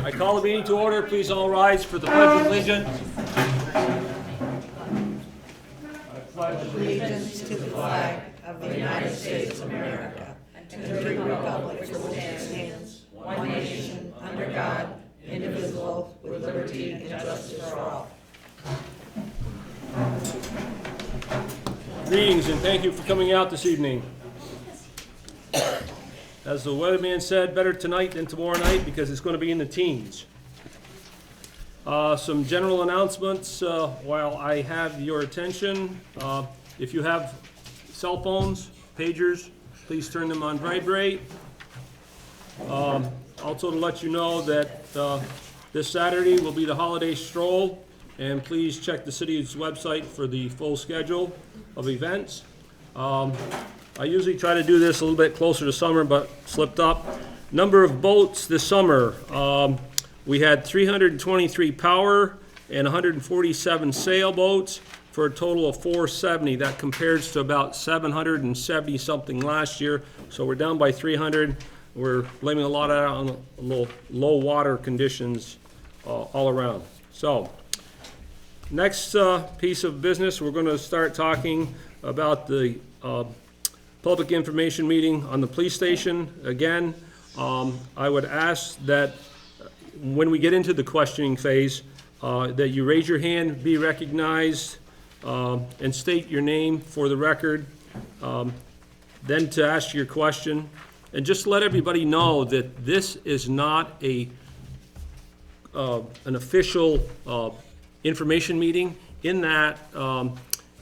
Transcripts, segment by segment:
I call the meeting to order. Please all rise for the Pledge of Allegiance. Allegiance to the flag of the United States of America and to the republic for which it stands, one nation, under God, indivisible, with liberty and justice for all. Greetings and thank you for coming out this evening. As the weatherman said, better tonight than tomorrow night because it's going to be in the teens. Some general announcements while I have your attention. If you have cell phones, pagers, please turn them on vibrate. Also to let you know that this Saturday will be the holiday stroll, and please check the city's website for the full schedule of events. I usually try to do this a little bit closer to summer, but slipped up. Number of boats this summer. We had 323 power and 147 sailboats for a total of 470. That compares to about 770 something last year. So we're down by 300. We're blaming a lot of that on low water conditions all around. So next piece of business, we're going to start talking about the public information meeting on the police station. Again, I would ask that when we get into the questioning phase, that you raise your hand, be recognized, and state your name for the record, then to ask your question. And just let everybody know that this is not an official information meeting, in that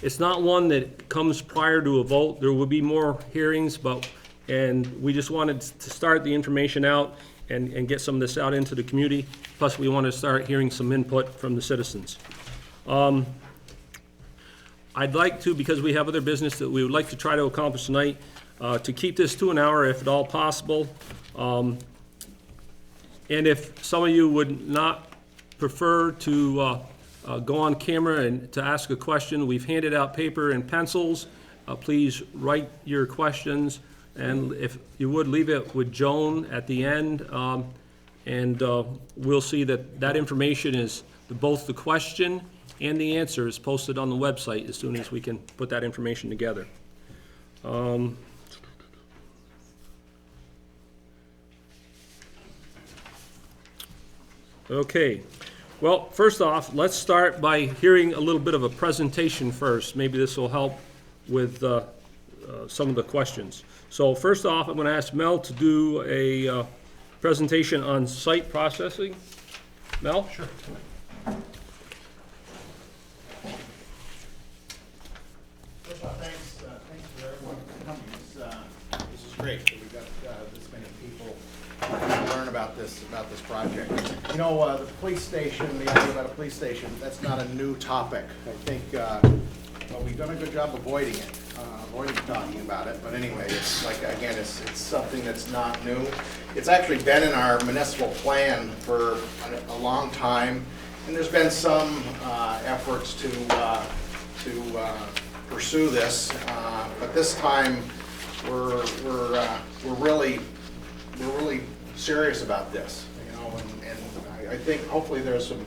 it's not one that comes prior to a vote. There will be more hearings, and we just wanted to start the information out and get some of this out into the community. Plus, we want to start hearing some input from the citizens. I'd like to, because we have other business that we would like to try to accomplish tonight, to keep this to an hour if at all possible. And if some of you would not prefer to go on camera and to ask a question, we've handed out paper and pencils. Please write your questions, and if you would, leave it with Joan at the end, and we'll see that information is both the question and the answer is posted on the website as soon as we can put that information together. Okay. Well, first off, let's start by hearing a little bit of a presentation first. Maybe this will help with some of the questions. So first off, I'm going to ask Mel to do a presentation on site processing. Mel? Sure. First off, thanks for everyone coming. This is great that we've got this many people to learn about this project. You know, the police station, the idea about a police station, that's not a new topic. I think we've done a good job avoiding talking about it. But anyway, it's like, again, it's something that's not new. It's actually been in our municipal plan for a long time, and there's been some efforts to pursue this. But this time, we're really serious about this, you know, and I think hopefully there's some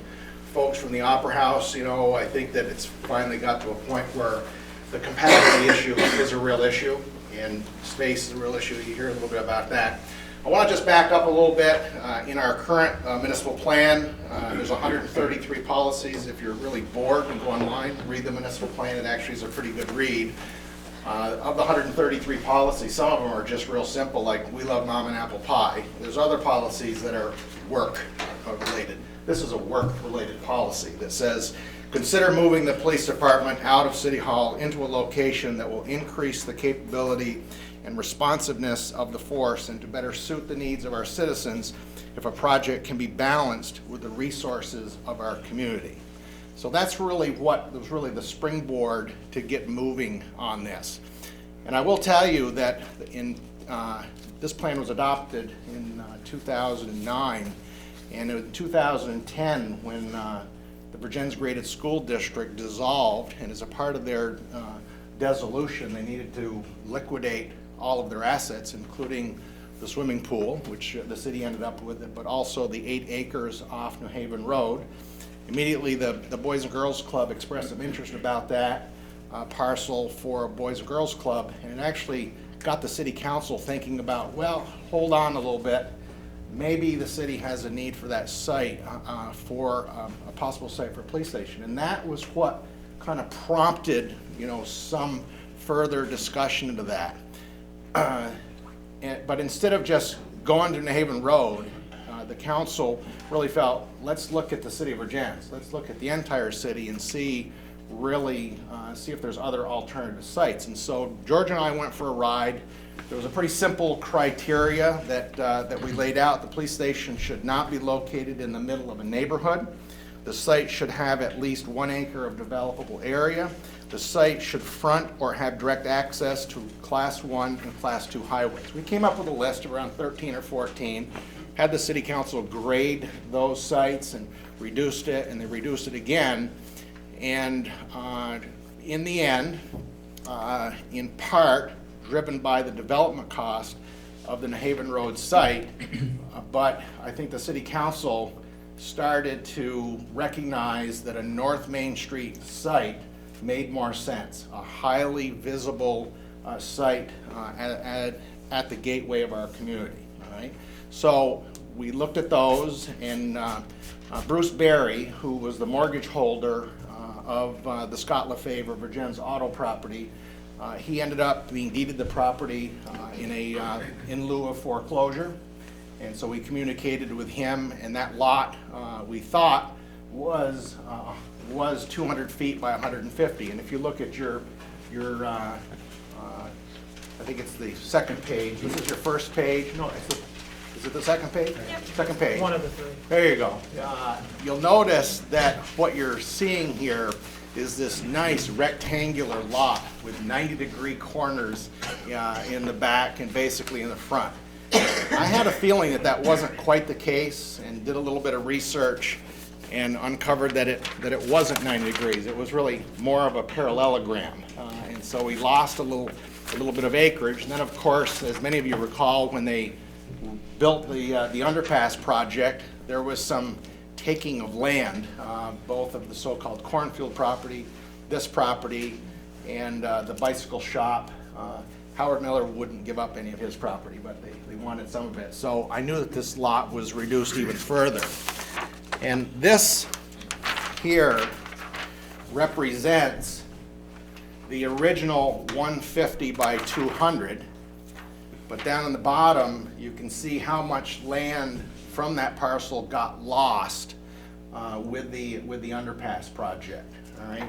folks from the Opera House, you know, I think that it's finally got to a point where the compatibility issue is a real issue, and space is a real issue. You hear a little bit about that. I want to just back up a little bit. In our current municipal plan, there's 133 policies. If you're really bored, you can go online, read the municipal plan. It actually is a pretty good read. Of the 133 policies, some of them are just real simple, like we love mom and apple pie. There's other policies that are work related. This is a work related policy that says, consider moving the police department out of City Hall into a location that will increase the capability and responsiveness of the force and to better suit the needs of our citizens if a project can be balanced with the resources of our community. So that's really what was really the springboard to get moving on this. And I will tell you that this plan was adopted in 2009, and in 2010, when the Vergennes Graded School District dissolved, and as a part of their dissolution, they needed to liquidate all of their assets, including the swimming pool, which the city ended up with, but also the 8 acres off New Haven Road. Immediately, the Boys and Girls Club expressed some interest about that parcel for a Boys and Girls Club, and it actually got the city council thinking about, well, hold on a little bit. Maybe the city has a need for that site for a possible site for a police station. And that was what kind of prompted, some further discussion into that. But instead of just going to New Haven Road, the council really felt, let's look at the city of Vergennes. Let's look at the entire city and see if there's other alternative sites. And so George and I went for a ride. There was a pretty simple criteria that we laid out. The police station should not be located in the middle of a neighborhood. The site should have at least 1 acre of developable area. The site should front or have direct access to Class 1 and Class 2 highways. We came up with a list of around 13 or 14, had the city council grade those sites and reduced it, and they reduced it again. And in the end, in part, driven by the development cost of the New Haven Road site, but I think the city council started to recognize that a North Main Street site made more sense, a highly visible site at the gateway of our community. All right? So we looked at those, and Bruce Berry, who was the mortgage holder of the Scott Lefevre Vergennes auto property, he ended up being deeded the property in lieu of foreclosure. And so we communicated with him, and that lot we thought was 200 feet by 150. And if you look at your I think it's the second page. This is your first page. No, is it the second page? Yep. Second page. One of the three. There you go. You'll notice that what you're seeing here is this nice rectangular lot with 90-degree corners in the back and basically in the front. I had a feeling that that wasn't quite the case, and did a little bit of research and uncovered that it wasn't 90 degrees. It was really more of a parallelogram, and so we lost a little bit of acreage. And then, of course, as many of you recall, when they built the underpass project, there was some taking of land, both of the so-called cornfield property, this property, and the bicycle shop. Howard Miller wouldn't give up any of his property, but they wanted some of it. So I knew that this lot was reduced even further. And this here represents the original 150 by 200. But down on the bottom, you can see how much land from that parcel got lost with the underpass project. All right,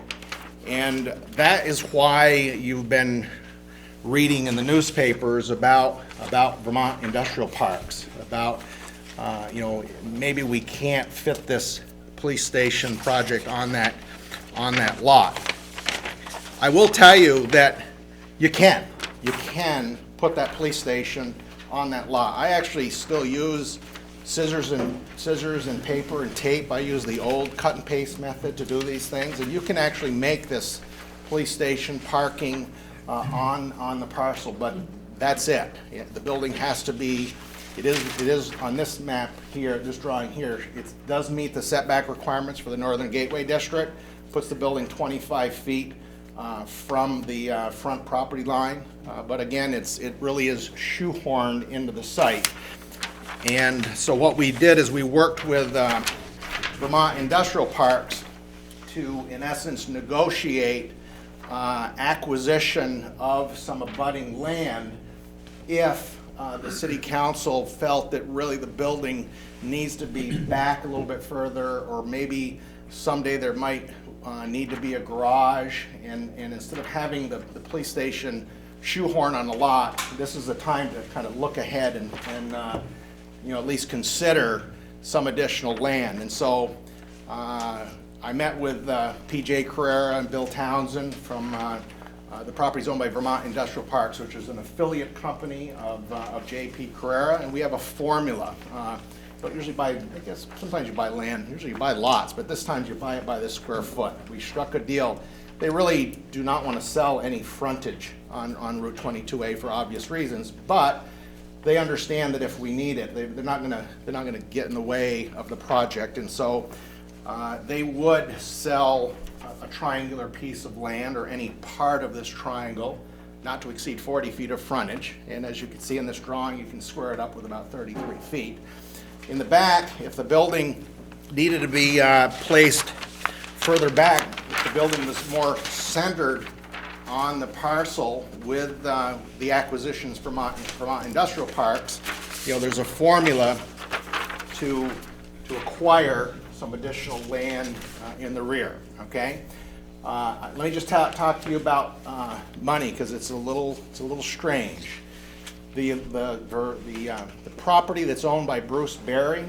and that is why you've been reading in the newspapers about Vermont industrial parks, about maybe we can't fit this police station project on that lot. I will tell you that you can put that police station on that lot. I actually still use scissors and paper and tape. I use the old cut and paste method to do these things, and you can actually make this police station parking on the parcel, but that's it. The building has to be, it is on this map here, this drawing here, it does meet the setback requirements for the Northern Gateway District, puts the building 25 feet from the front property line, but again, it really is shoehorned into the site. And so what we did is we worked with Vermont Industrial Parks to, in essence, negotiate acquisition of some abutting land if the city council felt that really the building needs to be back a little bit further, or maybe someday there might need to be a garage, and instead of having the police station shoehorn on the lot, this is the time to kind of look ahead and at least consider some additional land. And so I met with P.J. Carrera and Bill Townsend from the properties owned by Vermont Industrial Parks, which is an affiliate company of J.P. Carrera, and we have a formula. So usually I guess sometimes you buy land, usually you buy lots, but this time you buy it by the square foot. We struck a deal. They really do not want to sell any frontage on Route 22A for obvious reasons, but they understand that if we need it, they're not gonna get in the way of the project, and so they would sell a triangular piece of land or any part of this triangle, not to exceed 40 feet of frontage, and as you can see in this drawing, you can square it up with about 33 feet. In the back, if the building needed to be placed further back, if the building was more centered on the parcel with the acquisitions from Vermont Industrial Parks, there's a formula to acquire some additional land in the rear, okay? Let me just talk to you about money, because it's a little strange. The property that's owned by Bruce Berry,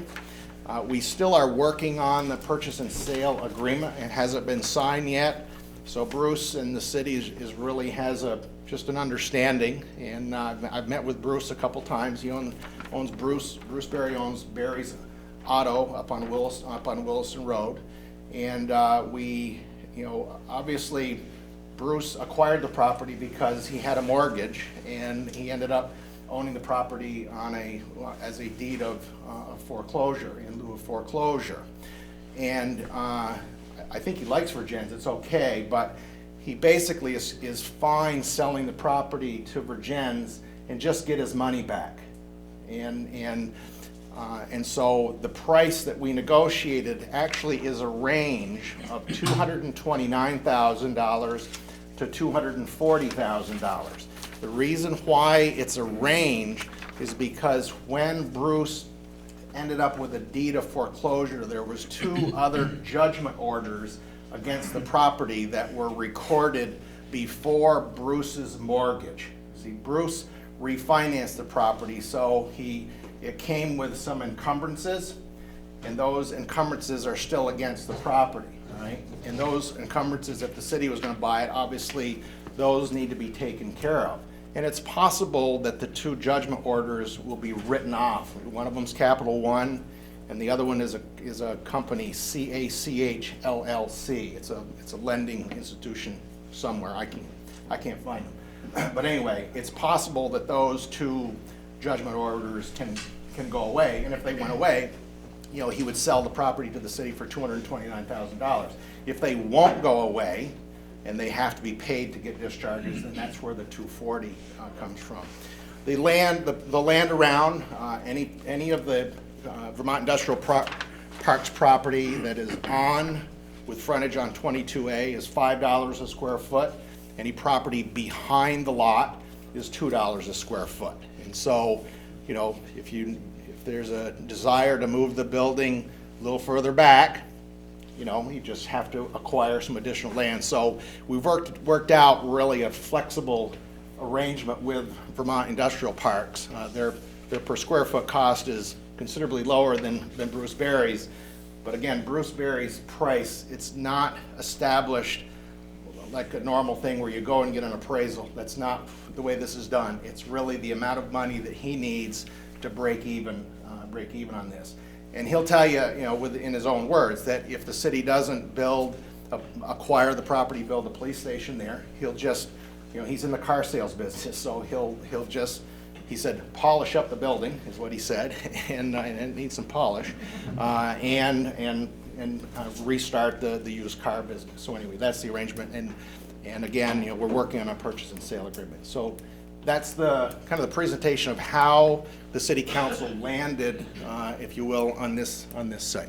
we still are working on the purchase and sale agreement. It hasn't been signed yet, so Bruce and the city really has just an understanding. And I've met with Bruce a couple times. He owns Bruce Berry owns Berry's Auto up on Williston Road, and obviously Bruce acquired the property because he had a mortgage, and he ended up owning the property as a deed of foreclosure, in lieu of foreclosure. And I think he likes Vergennes, it's okay, but he basically is fine selling the property to Vergennes and just get his money back. And so the price that we negotiated actually is a range of $229,000 to $240,000. The reason why it's a range is because when Bruce ended up with a deed of foreclosure, there was 2 other judgment orders against the property that were recorded before Bruce's mortgage. See, Bruce refinanced the property, so it came with some encumbrances, and those encumbrances are still against the property, right? And those encumbrances, if the city was going to buy it, obviously those need to be taken care of. And it's possible that the 2 judgment orders will be written off. One of them's Capital One, and the other one is a company, CACH LLC. It's a lending institution somewhere. I can't find them. But anyway, it's possible that those 2 judgment orders can go away, and if they went away, he would sell the property to the city for $229,000. If they won't go away, and they have to be paid to get discharges, then that's where the $240 comes from. The land around any of the Vermont Industrial Parks property that is with frontage on 22A is $5 a square foot. Any property behind the lot is $2 a square foot. And so, if there's a desire to move the building a little further back, you just have to acquire some additional land. So we've worked out really a flexible arrangement with Vermont Industrial Parks. Their per square foot cost is considerably lower than Bruce Berry's. But again, Bruce Berry's price, it's not established like a normal thing where you go and get an appraisal. That's not the way this is done. It's really the amount of money that he needs to break even on this. And he'll tell you, in his own words, that if the city doesn't acquire the property, build a police station there, he'll just, he's in the car sales business, so he'll just, he said, polish up the building, is what he said, and it needs some polish, and restart the used car business. So anyway, that's the arrangement, and again, we're working on a purchase and sale agreement. So that's the kind of the presentation of how the city council landed, if you will, on this site.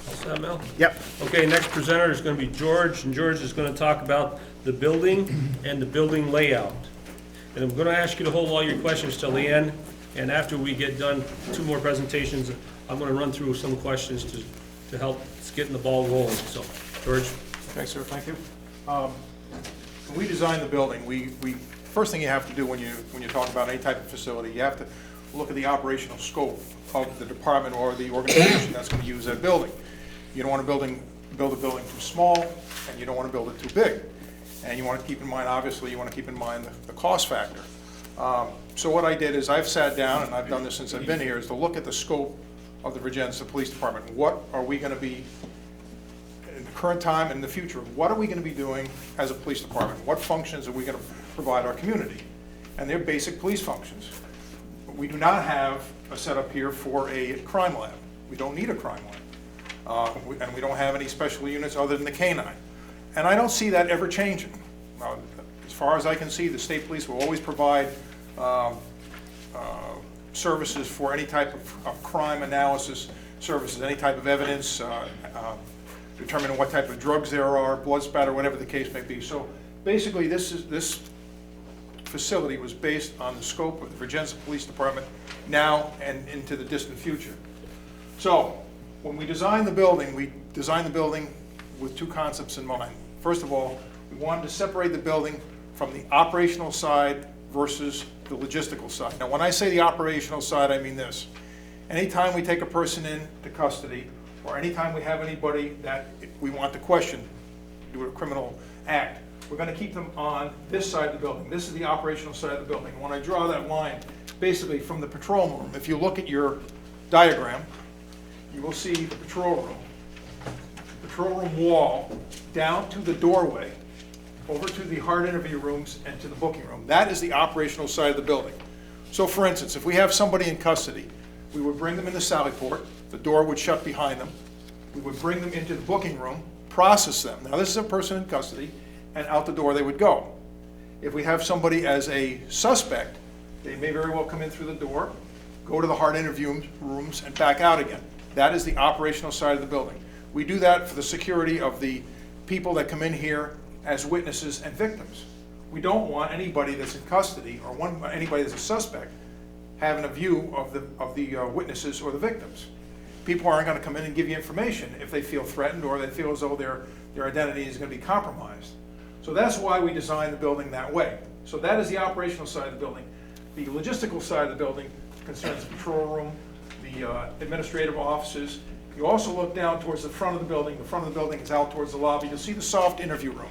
All set, Mel? Yep. Okay, next presenter is going to be George, and George is going to talk about the building and the building layout. And I'm going to ask you to hold all your questions till the end, and after we get done, 2 more presentations, I'm going to run through some questions to help us getting the ball rolling. So, George. Okay, sir, thank you. When we design the building, first thing you have to do when you talk about any type of facility, you have to look at the operational scope of the department or the organization that's going to use that building. You don't want to build a building too small, and you don't want to build it too big. And you want to keep in mind, obviously, the cost factor. So what I did is I've sat down, and I've done this since I've been here, is to look at the scope of the Vergennes, the police department. What are we going to be, in the current time and in the future, what are we going to be doing as a police department? What functions are we going to provide our community? and they're basic police functions. We do not have a setup here for a crime lab. We don't need a crime lab. And we don't have any special units other than the canine. And I don't see that ever changing. As far as I can see, the state police will always provide services for any type of crime analysis services, any type of evidence, determining what type of drugs there are, blood spatter, whatever the case may be. So basically, this facility was based on the scope of the Vergennes Police Department now and into the distant future. So when we designed the building with two concepts in mind. First of all, we wanted to separate the building from the operational side versus the logistical side. Now, when I say the operational side, I mean this. Anytime we take a person into custody, or anytime we have anybody that we want to question, do a criminal act, we're going to keep them on this side of the building. This is the operational side of the building. When I draw that line, basically from the patrol room, if you look at your diagram, you will see the patrol room wall down to the doorway, over to the hard interview rooms and to the booking room. That is the operational side of the building. So for instance, if we have somebody in custody, we would bring them in the sally port, the door would shut behind them, we would bring them into the booking room, process them. Now this is a person in custody, and out the door they would go. If we have somebody as a suspect, they may very well come in through the door, go to the hard interview rooms, and back out again. That is the operational side of the building. We do that for the security of the people that come in here as witnesses and victims. We don't want anybody that's in custody or anybody that's a suspect having a view of the witnesses or the victims. People aren't going to come in and give you information if they feel threatened or they feel as though their identity is going to be compromised. So that's why we designed the building that way. So that is the operational side of the building. The logistical side of the building concerns the patrol room, the administrative offices. You also look down towards the front of the building. The front of the building is out towards the lobby. You'll see the soft interview room.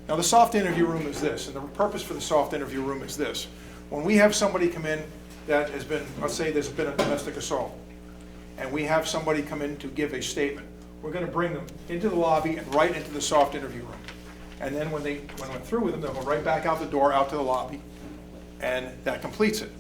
Now the soft interview room is this, and the purpose for the soft interview room is this. When we have somebody come in that has been, let's say there's been a domestic assault, and we have somebody come in to give a statement, we're going to bring them into the lobby and right into the soft interview room. And then when we're through with them, they'll go right back out the door, out to the lobby, and that completes it.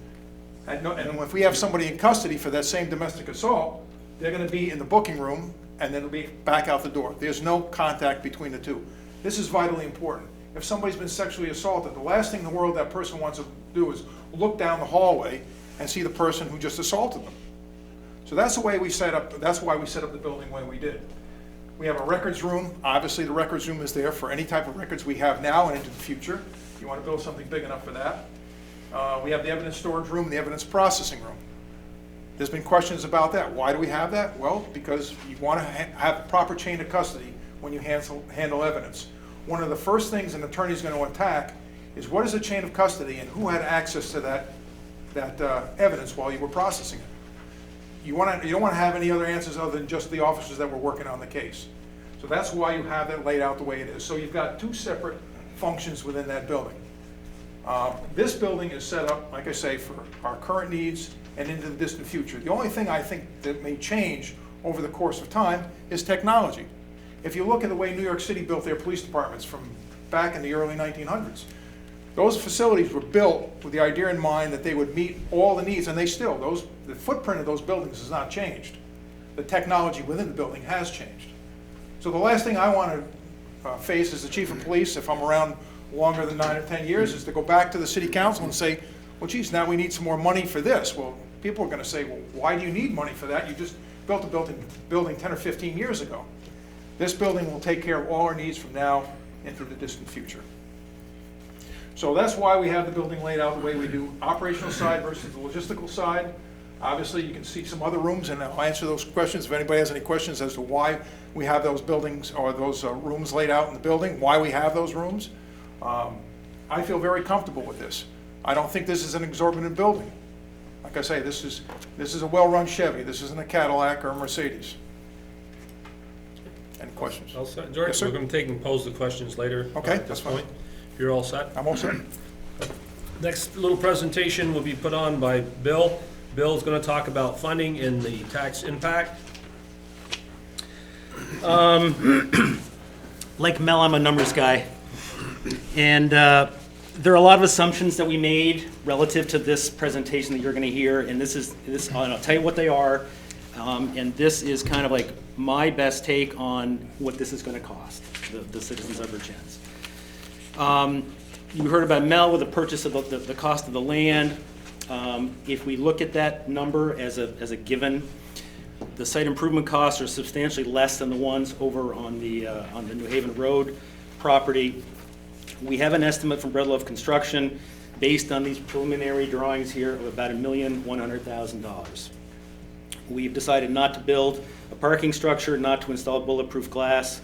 And if we have somebody in custody for that same domestic assault, they're going to be in the booking room, and then it'll be back out the door. There's no contact between the two. This is vitally important. If somebody's been sexually assaulted, the last thing in the world that person wants to do is look down the hallway and see the person who just assaulted them. So that's the way we set up, that's why we set up the building the way we did. We have a records room. Obviously, the records room is there for any type of records we have now and into the future. You want to build something big enough for that. We have the evidence storage room and the evidence processing room. There's been questions about that. Why do we have that? Well, because you want to have a proper chain of custody when you handle evidence. One of the first things an attorney is going to attack is what is the chain of custody and who had access to that evidence while you were processing it. You don't want to have any other answers other than just the officers that were working on the case. So that's why you have that laid out the way it is. So you've got two separate functions within that building. This building is set up, like I say, for our current needs and into the distant future. The only thing I think that may change over the course of time is technology. If you look at the way New York City built their police departments from back in the early 1900s, those facilities were built with the idea in mind that they would meet all the needs, and they still, the footprint of those buildings has not changed. The technology within the building has changed. So the last thing I want to face as the chief of police, if I'm around longer than 9 or 10 years, is to go back to the city council and say, well, geez, now we need some more money for this. Well, people are going to say, well, why do you need money for that? You just built a building 10 or 15 years ago. This building will take care of all our needs from now into the distant future. So that's why we have the building laid out the way we do, operational side versus the logistical side. Obviously, you can see some other rooms, and I'll answer those questions if anybody has any questions as to why we have those buildings or those rooms laid out in the building, why we have those rooms. I feel very comfortable with this. I don't think this is an exorbitant building. Like I say, this is a well-run Chevy. This isn't a Cadillac or a Mercedes. Any questions? All set. George, Yes, sir. we're going to take and pose the questions later. Okay, At this that's fine. point. If you're all set. I'm all set. Next little presentation will be put on by Bill. Bill's going to talk about funding and the tax impact. Like Mel, I'm a numbers guy. And There are a lot of assumptions that we made relative to this presentation that you're going to hear, and I'll tell you what they are, and this is kind of like my best take on what this is going to cost the citizens of Vergennes. You heard about Mel with the purchase of the cost of the land. If we look at that number as a given, the site improvement costs are substantially less than the ones over on the New Haven Road property. We have an estimate from Breadlove Construction based on these preliminary drawings here of about $1,100,000. We've decided not to build a parking structure, not to install bulletproof glass.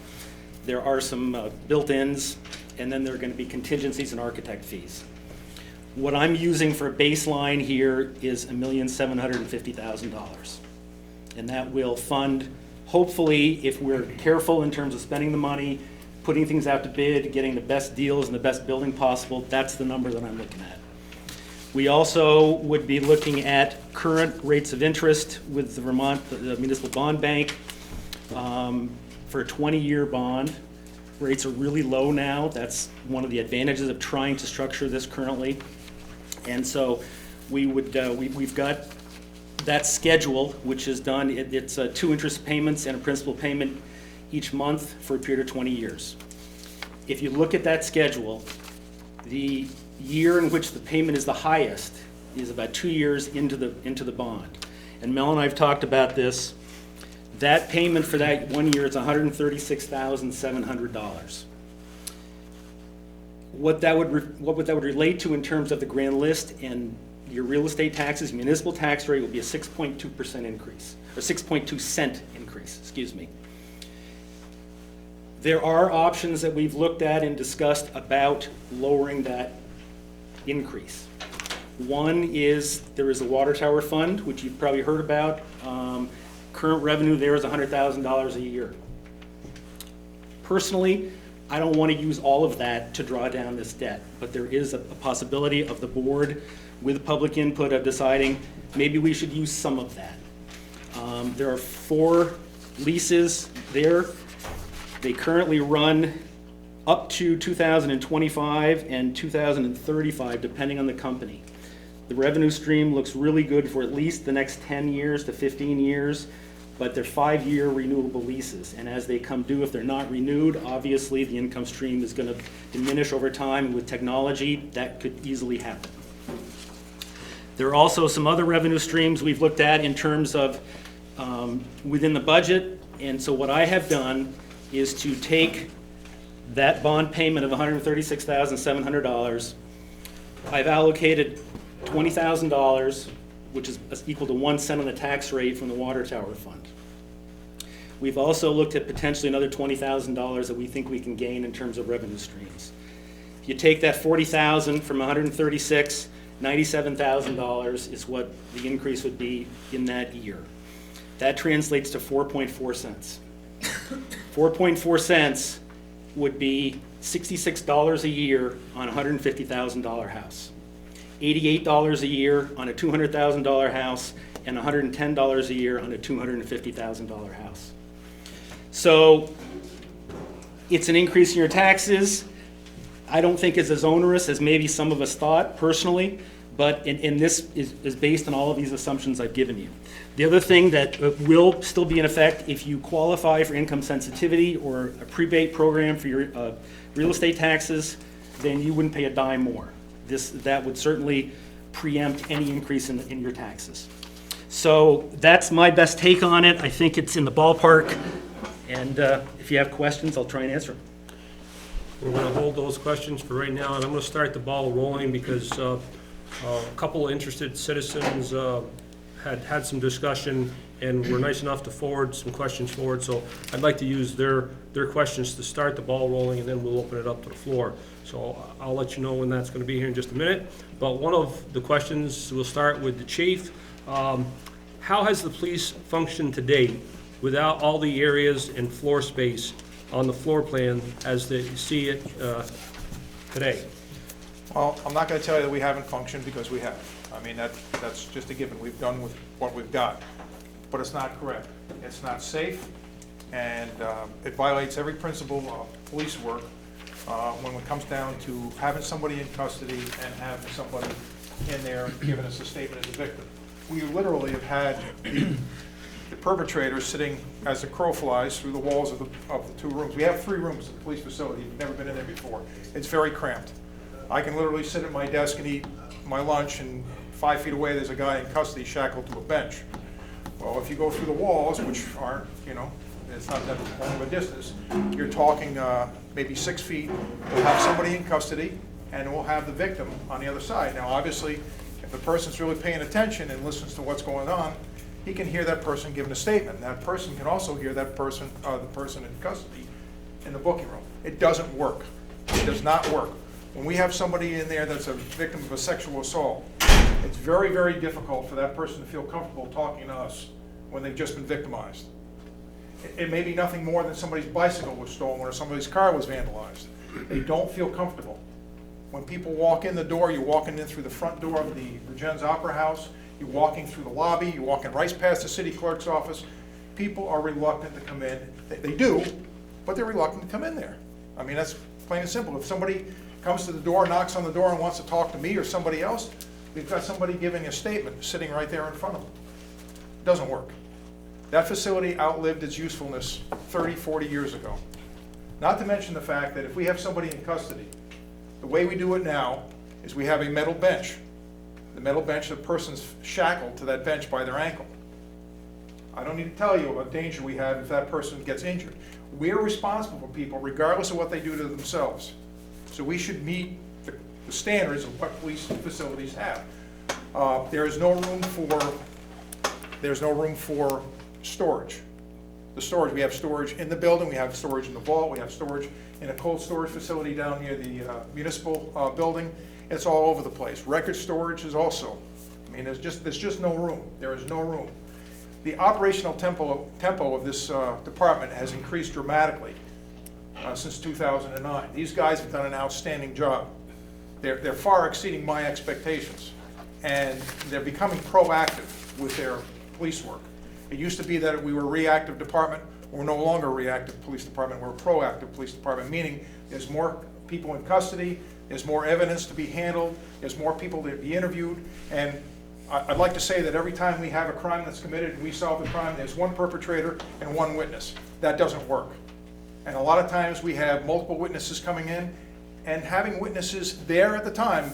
There are some built-ins, and then there are going to be contingencies and architect fees. What I'm using for a baseline here is $1,750,000. And that will fund, hopefully, if we're careful in terms of spending the money, putting things out to bid, getting the best deals and the best building possible, that's the number that I'm looking at. We also would be looking at current rates of interest with the the Municipal Bond Bank for a 20-year bond. Rates are really low now. That's one of the advantages of trying to structure this currently. And so we've got that schedule, which is done. It's 2 interest payments and a principal payment each month for a period of 20 years. If you look at that schedule, the year in which the payment is the highest is about 2 years into the bond. And Mel and I have talked about this. That payment for that 1 year is $136,700. What that would relate to in terms of the grand list and your real estate taxes, municipal tax rate will be a 6.2% increase, or 6.2 cent increase, excuse me. There are options that we've looked at and discussed about lowering that increase. One is there is a water tower fund, which you've probably heard about. Current revenue there is $100,000 a year. Personally, I don't want to use all of that to draw down this debt, but there is a possibility of the board, with public input, of deciding maybe we should use some of that. There are 4 leases there. They currently run up to 2025 and 2035, depending on the company. The revenue stream looks really good for at least the next 10 years to 15 years, but they're 5-year renewable leases. And as they come due, if they're not renewed, obviously the income stream is going to diminish over time. With technology, that could easily happen. There are also some other revenue streams we've looked at in terms of within the budget. And so what I have done is to take that bond payment of $136,700. I've allocated $20,000, which is equal to 1 cent on the tax rate from the water tower fund. We've also looked at potentially another $20,000 that we think we can gain in terms of revenue streams. If you take that $40,000 from $136,000, $97,000 is what the increase would be in that year. That translates to 4.4 cents. 4.4 cents would be $66 a year on a $150,000 house, $88 a year on a $200,000 house, and $110 a year on a $250,000 house. So it's an increase in your taxes. I don't think it's as onerous as maybe some of us thought personally, but and this is based on all of these assumptions I've given you. The other thing that will still be in effect, if you qualify for income sensitivity or a prebate program for your real estate taxes, then you wouldn't pay a dime more. That would certainly preempt any increase in your taxes. So that's my best take on it. I think it's in the ballpark, and if you have questions, I'll try and answer them. We're going to hold those questions for right now, and I'm going to start the ball rolling because a couple of interested citizens had some discussion and were nice enough to forward some questions forward. So I'd like to use their questions to start the ball rolling, and then we'll open it up to the floor. So I'll let you know when that's going to be here in just a minute. But one of the questions, we'll start with the chief. How has the police functioned to date without all the areas and floor space on the floor plan as they see it today? Well, I'm not going to tell you that we haven't functioned, because we have. I mean, that's just a given. We've done with what we've got. But it's not correct. It's not safe, and it violates every principle of police work when it comes down to having somebody in custody and having somebody in there giving us a statement as a victim. We literally have had the perpetrator sitting as the crow flies through the walls of the 2 rooms. We have 3 rooms at the police facility. You've never been in there before. It's very cramped. I can literally sit at my desk and eat my lunch, and 5 feet away there's a guy in custody shackled to a bench. Well, if you go through the walls, which aren't, it's not that long of a distance, you're talking maybe 6 feet. We'll have somebody in custody, and we'll have the victim on the other side. Now, obviously, if the person's really paying attention and listens to what's going on, he can hear that person giving a statement. That person can also hear that person, the person in custody, in the booking room. It doesn't work. It does not work. When we have somebody in there that's a victim of a sexual assault, it's very, very difficult for that person to feel comfortable talking to us when they've just been victimized. It may be nothing more than somebody's bicycle was stolen or somebody's car was vandalized. They don't feel comfortable. When people walk in the door, you're walking in through the front door of the Vergennes Opera House, you're walking through the lobby, you're walking right past the city clerk's office. People are reluctant to come in. They do, but they're reluctant to come in there. I mean, that's plain and simple. If somebody comes to the door, knocks on the door and wants to talk to me or somebody else, we've got somebody giving a statement sitting right there in front of them. It doesn't work. That facility outlived its usefulness 30, 40 years ago. Not to mention the fact that if we have somebody in custody, the way we do it now is we have a metal bench. The metal bench, the person's shackled to that bench by their ankle. I don't need to tell you what danger we have if that person gets injured. We're responsible for people regardless of what they do to themselves. So we should meet the standards of what police facilities have. There's no room for storage. The storage, we have storage in the building, we have storage in the vault, we have storage in a cold storage facility down near the municipal building. It's all over the place. Record storage is also. I mean, there's just no room. There is no room. The operational tempo of this department has increased dramatically since 2009. These guys have done an outstanding job. They're far exceeding my expectations, and they're becoming proactive with their police work. It used to be that we were a reactive department. We're no longer a reactive police department. We're a proactive police department, meaning there's more people in custody, there's more evidence to be handled, there's more people to be interviewed, and I'd like to say that every time we have a crime that's committed and we solve the crime, there's one perpetrator and one witness. That doesn't work. And a lot of times we have multiple witnesses coming in, and having witnesses there at the time,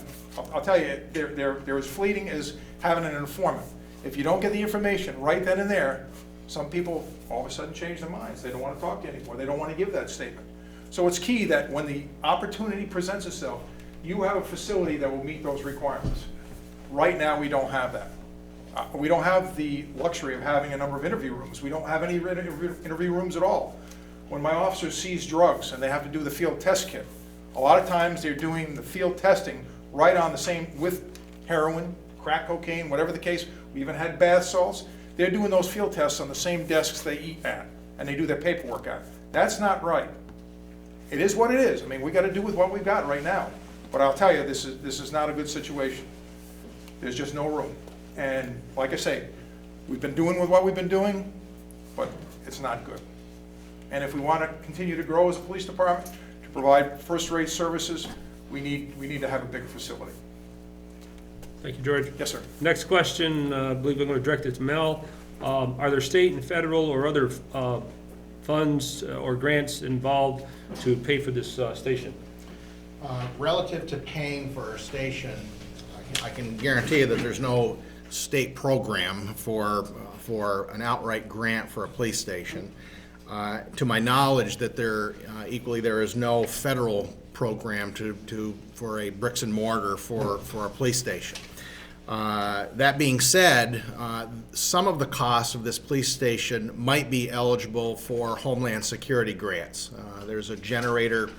I'll tell you, they're as fleeting as having an informant. If you don't get the information right then and there, some people all of a sudden change their minds. They don't want to talk to you anymore. They don't want to give that statement. So it's key that when the opportunity presents itself, you have a facility that will meet those requirements. Right now, we don't have that. We don't have the luxury of having a number of interview rooms. We don't have any interview rooms at all. When my officers seize drugs and they have to do the field test kit, a lot of times they're doing the field testing right on the same, with heroin, crack cocaine, whatever the case. We even had bath salts. They're doing those field tests on the same desks they eat at and they do their paperwork at. That's not right. It is what it is. I mean, we got to do with what we've got right now. But I'll tell you, this is not a good situation. There's just no room. And like I say, we've been doing with what we've been doing, but it's not good. And if we want to continue to grow as a police department, to provide first-rate services, we need to have a bigger facility. Thank you, George. Yes, sir. Next question, I believe I'm going to direct it to Mel. Are there state and federal or other funds or grants involved to pay for this station? Relative to paying for a station, I can guarantee you that there's no state program for an outright grant for a police station. To my knowledge, that there is no federal program for a bricks and mortar for a police station. That being said, some of the costs of this police station might be eligible for Homeland Security grants. There's a generator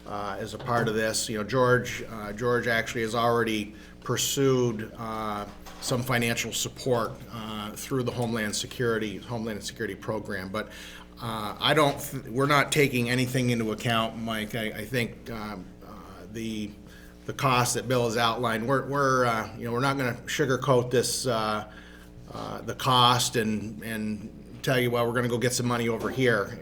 as a part of this. You know, George actually has already pursued some financial support through the Homeland Security program, but we're not taking anything into account, Mike. I think the cost that Bill has outlined, we're not going to sugarcoat this, the cost and tell you, well, we're gonna go get some money over here.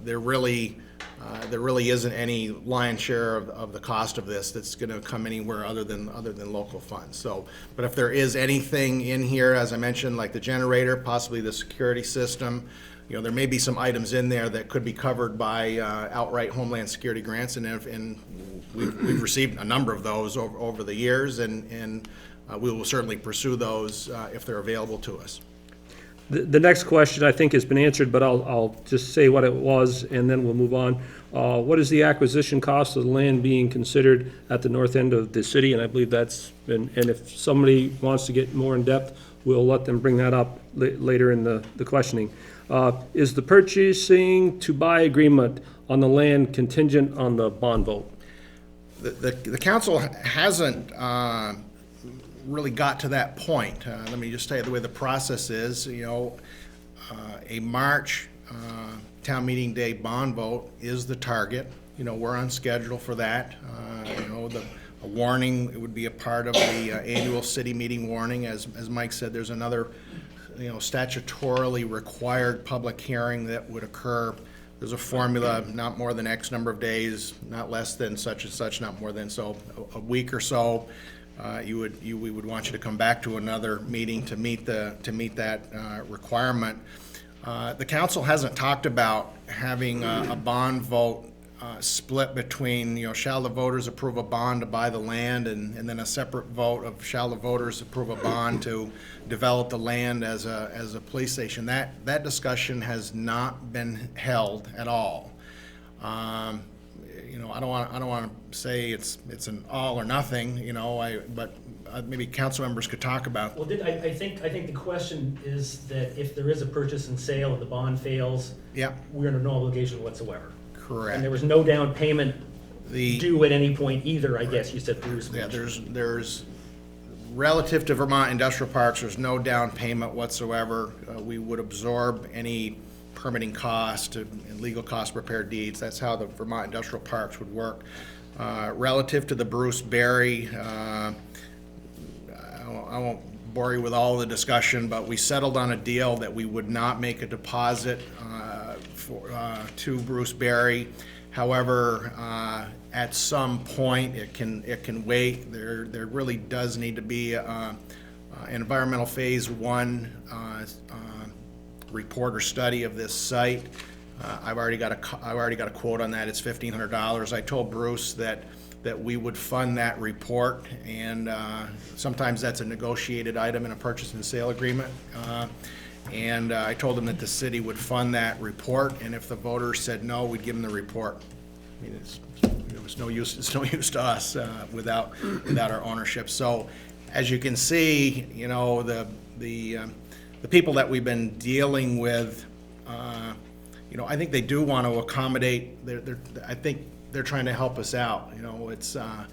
There really isn't any lion's share of the cost of this that's gonna come anywhere other than local funds. So, but if there is anything in here, as I mentioned, like the generator, possibly the security system, there may be some items in there that could be covered by outright Homeland Security grants, and we've received a number of those over the years, and we will certainly pursue those if they're available to us. The next question, I think, has been answered, but I'll just say what it was, and then we'll move on. What is the acquisition cost of the land being considered at the north end of the city? And I believe that's been, and if somebody wants to get more in depth, we'll let them bring that up later in the questioning. Is the purchasing to buy agreement on the land contingent on the bond vote? The council hasn't really got to that point. Let me just tell you the way the process is. A March town meeting day bond vote is the target. We're on schedule for that. A warning, it would be a part of the annual city meeting warning. As Mike said, there's another statutorily required public hearing that would occur. There's a formula, not more than X number of days, not less than such and such, not more than, so a week or so. We would want you to come back to another meeting to meet that requirement. The council hasn't talked about having a bond vote split between, shall the voters approve a bond to buy the land, and then a separate vote of shall the voters approve a bond to develop the land as a police station. That discussion has not been held at all. I don't want to say it's an all or nothing, but maybe council members could talk about. Well, I think the question is that if there is a purchase and sale and the bond fails, Yeah, we're under no obligation whatsoever. correct. And there was no down payment The due at any point either, I guess you said, Bruce. Yeah, there's relative to Vermont industrial parks, there's no down payment whatsoever. We would absorb any permitting cost and legal cost prepared deeds. That's how the Vermont industrial parks would work. Relative to the Bruce Berry, I won't bore you with all the discussion, but we settled on a deal that we would not make a deposit to Bruce Berry. However, at some point, it can wait. There really does need to be an environmental phase 1 report or study of this site. I've already got a quote on that. It's $1,500. I told Bruce that we would fund that report, and sometimes that's a negotiated item in a purchase and sale agreement. And I told him that the city would fund that report, and if the voters said no, we'd give them the report. I mean, it's no use to us without our ownership. So, as you can see, the people that we've been dealing with, I think they do want to accommodate. I think they're trying to help us out. It's I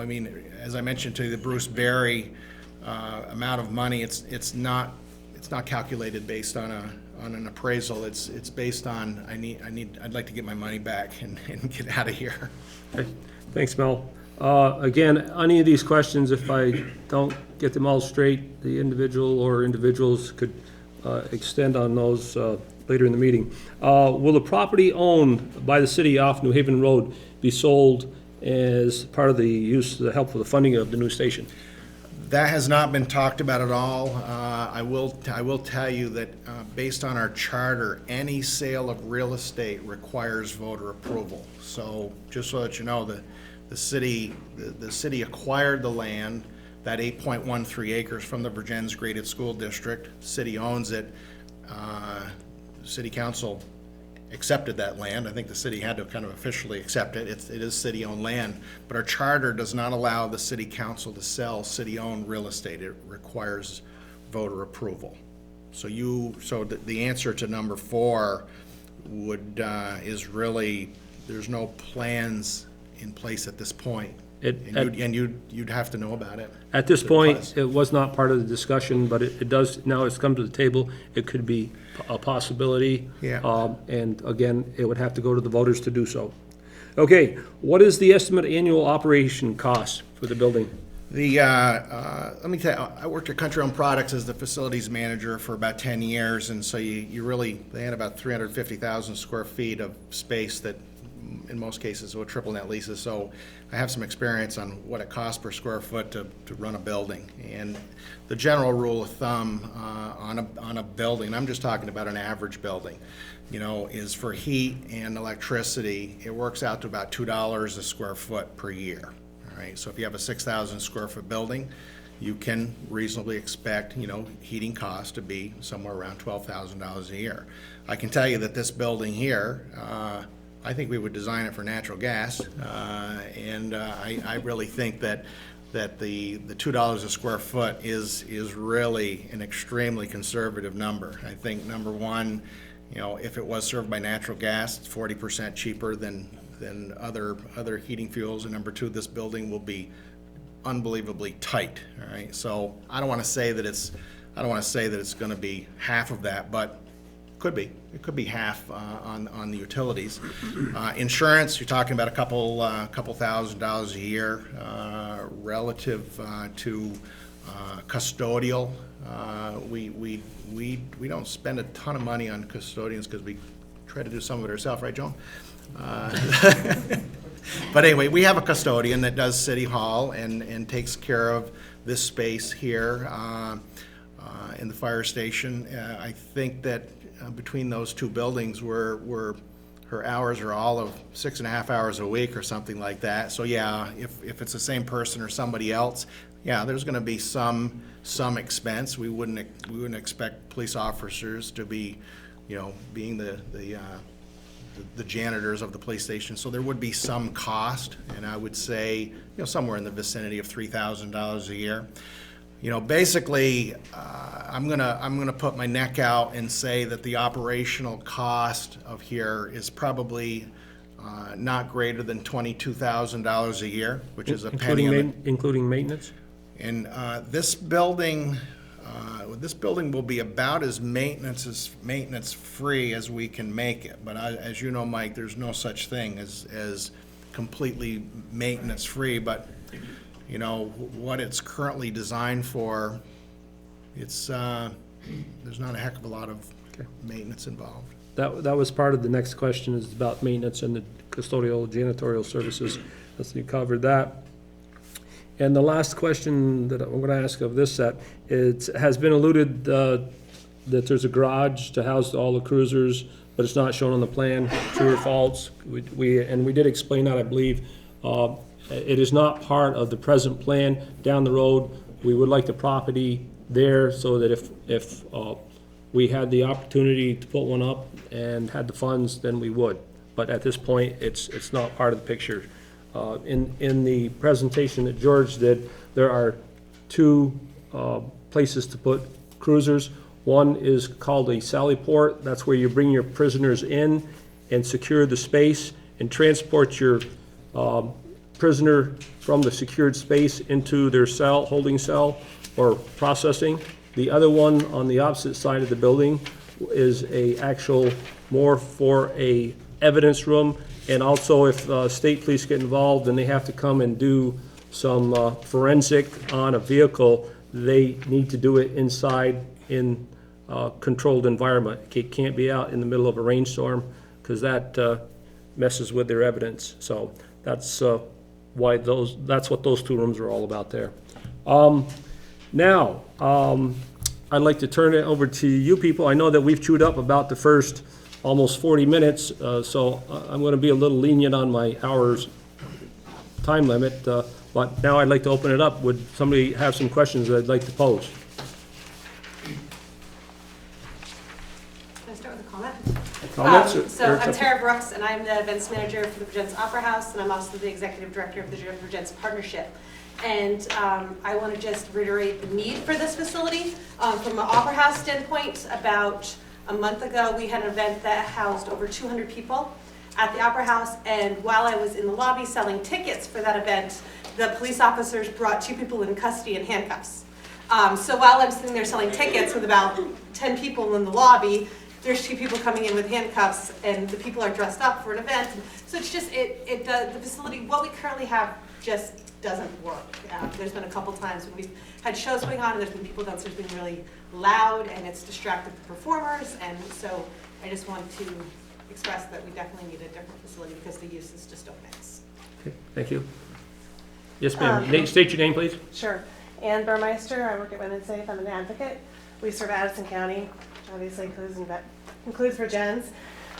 mean, as I mentioned to you, the Bruce Berry amount of money, it's not calculated based on an appraisal. It's based on I'd like to get my money back and get out of here. Okay. Thanks, Mel. Again, any of these questions, if I don't get them all straight, the individual or individuals could extend on those later in the meeting. Will the property owned by the city off New Haven Road be sold as part of the help for the funding of the new station? That has not been talked about at all. I will tell you that based on our charter, any sale of real estate requires voter approval. So just so that you know, the city acquired the land, that 8.13 acres from the Vergennes Graded School District. The city owns it. City council accepted that land. I think the city had to kind of officially accept it. It is city-owned land, but our charter does not allow the city council to sell city-owned real estate. It requires voter approval. So the answer to number 4 is really, there's no plans in place at this point. You'd have to know about it. At this point, it was not part of the discussion, but it does, now it's come to the table. It could be a possibility. Yeah. And again, it would have to go to the voters to do so. Okay, what is the estimated annual operation cost for the building? Let me tell you, I worked at Country Home Products as the facilities manager for about 10 years, and so they had about 350,000 square feet of space that in most cases were triple net leases, so I have some experience on what it costs per square foot to run a building. And the general rule of thumb on a building, I'm just talking about an average building, is for heat and electricity, it works out to about $2 a square foot per year. All right, so if you have a 6,000 square foot building, you can reasonably expect, heating costs to be somewhere around $12,000 a year. I can tell you that this building here, I think we would design it for natural gas, and I really think that the $2 a square foot is really an extremely conservative number. I think number one, if it was served by natural gas, it's 40% cheaper than other heating fuels, and number two, this building will be unbelievably tight. All right, so I don't want to say that it's going to be half of that, but could be. It could be half on the utilities. Insurance, you're talking about a couple $1,000s a year relative to custodial. We don't spend a ton of money on custodians because we try to do some of it ourselves, right, Joan? But anyway, we have a custodian that does City Hall and takes care of this space here in the fire station. I think that between those two buildings, her hours are all of 6.5 hours a week or something like that. So yeah, if it's the same person or somebody else, yeah, there's going to be some expense. We wouldn't expect police officers to be, being the janitors of the police station. So there would be some cost, and I would say, somewhere in the vicinity of $3,000 a year. Basically, I'm gonna put my neck out and say that the operational cost of here is probably not greater than $22,000 a year, which is a penny. Including maintenance? And this building will be about as maintenance free as we can make it. But as you know, Mike, there's no such thing as completely maintenance free. But what it's currently designed for, there's not a heck of a lot of maintenance involved. That was part of the next question, is about maintenance and the custodial janitorial services. As you covered that. And the last question that I'm going to ask of this set, it has been alluded that there's a garage to house all the cruisers, but it's not shown on the plan. True or false? We did explain that, I believe. It is not part of the present plan. Down the road, we would like the property there so that if we had the opportunity to put one up and had the funds, then we would. But at this point, it's not part of the picture. In the presentation that George did, there are two places to put cruisers. One is called a sally port. That's where you bring your prisoners in and secure the space and transport your prisoner from the secured space into their cell, holding cell, or processing. The other one on the opposite side of the building is actual more for a evidence room. And also, if state police get involved and they have to come and do some forensic on a vehicle, they need to do it inside in a controlled environment. It can't be out in the middle of a rainstorm because that messes with their evidence. So that's why that's what those two rooms are all about there. Now, I'd like to turn it over to you people. I know that we've chewed up about the first almost 40 minutes, so I'm going to be a little lenient on my hours time limit, but now I'd like to open it up. Would somebody have some questions that I'd like to pose? Can I start with a comment? Comments? So I'm Tara Brooks, and I'm the events manager for the Vergennes Opera House, and I'm also the executive director of the Vergennes Partnership. And I want to just reiterate the need for this facility. From an opera house standpoint, about a month ago, we had an event that housed over 200 people at the Opera House, and while I was in the lobby selling tickets for that event, the police officers brought 2 people in custody in handcuffs. So while I'm sitting there selling tickets with about 10 people in the lobby, there's 2 people coming in with handcuffs, and the people are dressed up for an event. So it's just, the facility, what we currently have just doesn't work. There's been a couple times when we've had shows going on and there's been people downstairs being really loud and it's distracted the performers, and so I just want to express that we definitely need a different facility because the uses just don't mix. Okay, thank you. Yes, ma'am. State your name, please. Sure. Ann Burmeister, I work at Women's Safe, I'm an advocate. We serve Addison County, which obviously includes Vergennes.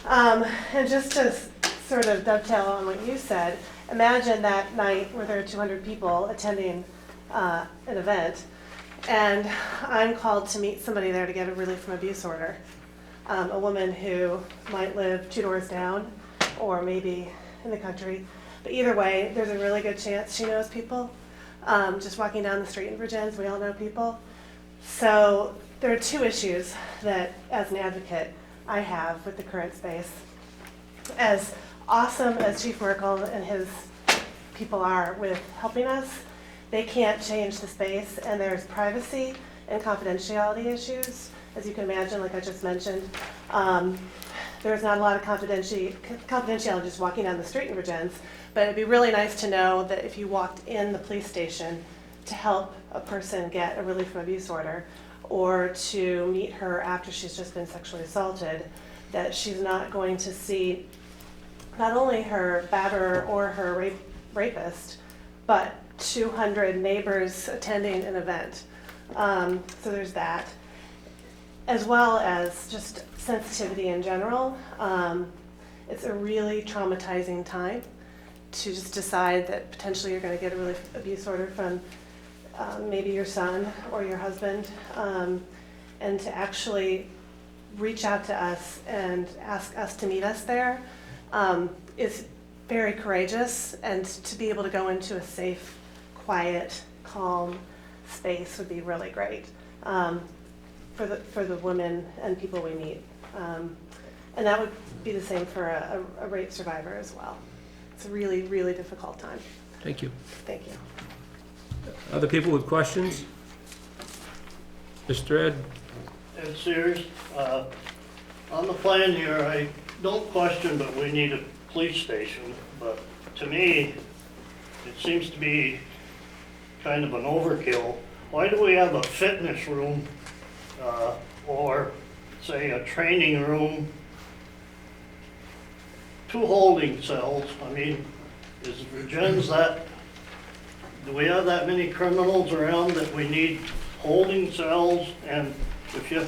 And just to sort of dovetail on what you said, imagine that night where there are 200 people attending an event, and I'm called to meet somebody there to get a relief from abuse order. A woman who might live 2 doors down, or maybe in the country. But either way, there's a really good chance she knows people. Just walking down the street in Vergennes, we all know people. So there are 2 issues that, as an advocate, I have with the current space. As awesome as Chief Merkel and his people are with helping us, they can't change the space, and there's privacy and confidentiality issues. As you can imagine, like I just mentioned, there's not a lot of confidentiality just walking down the street in Vergennes, but it'd be really nice to know that if you walked in the police station to help a person get a relief from abuse order, or to meet her after she's just been sexually assaulted, that she's not going to see not only her batterer or her rapist, but 200 neighbors attending an event. So there's that. As well as just sensitivity in general. It's a really traumatizing time to just decide that potentially you're going to get a relief abuse order from maybe your son or your husband, and to actually reach out to us and ask us to meet us there is very courageous, and to be able to go into a safe, quiet, calm space would be really great for the women and people we meet. And that would be the same for a rape survivor as well. It's a really, really difficult time. Thank you. Thank you. Other people with questions? Mr. Ed? Ed Sears, on the plan here, I don't question that we need a police station, but to me, it seems to be kind of an overkill. Why do we have a fitness room or say a training room, 2 holding cells? I mean, is Vergennes do we have that many criminals around that we need holding cells? And if you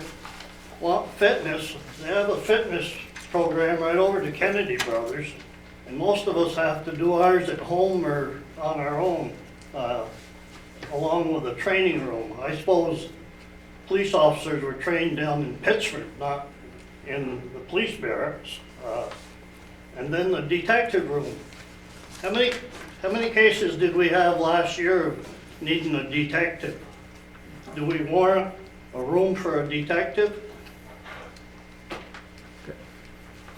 want fitness, they have a fitness program right over to Kennedy Brothers, and most of us have to do ours at home or on our own, along with a training room. I suppose police officers were trained down in Pittsburgh, not in the police barracks. And then the detective room. How many cases did we have last year of needing a detective? Do we warrant a room for a detective?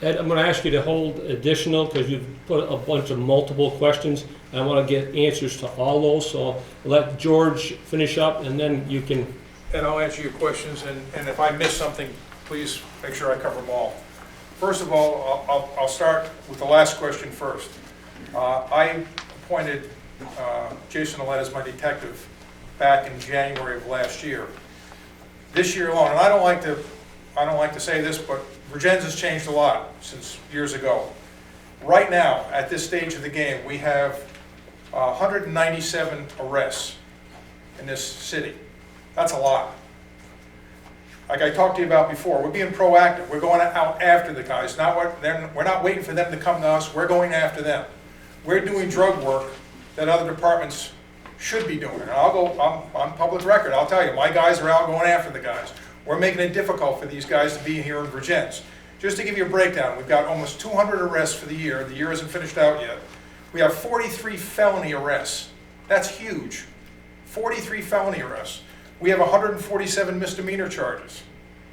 Ed, I'm going to ask you to hold additional, because you've put a bunch of multiple questions. I want to get answers to all those, so I'll let George finish up, and then you can. And I'll answer your questions, and if I miss something, please make sure I cover them all. First of all, I'll start with the last question first. I appointed Jason Ouellette as my detective back in January of last year. This year alone, and I don't like to say this, but Vergennes has changed a lot since years ago. Right now, at this stage of the game, we have 197 arrests in this city. That's a lot. Like I talked to you about before, we're being proactive. We're going out after the guys. We're not waiting for them to come to us. We're going after them. We're doing drug work that other departments should be doing. And I'm on public record. I'll tell you, my guys are out going after the guys. We're making it difficult for these guys to be here in Vergennes. Just to give you a breakdown, we've got almost 200 arrests for the year. The year isn't finished out yet. We have 43 felony arrests. That's huge. 43 felony arrests. We have 147 misdemeanor charges.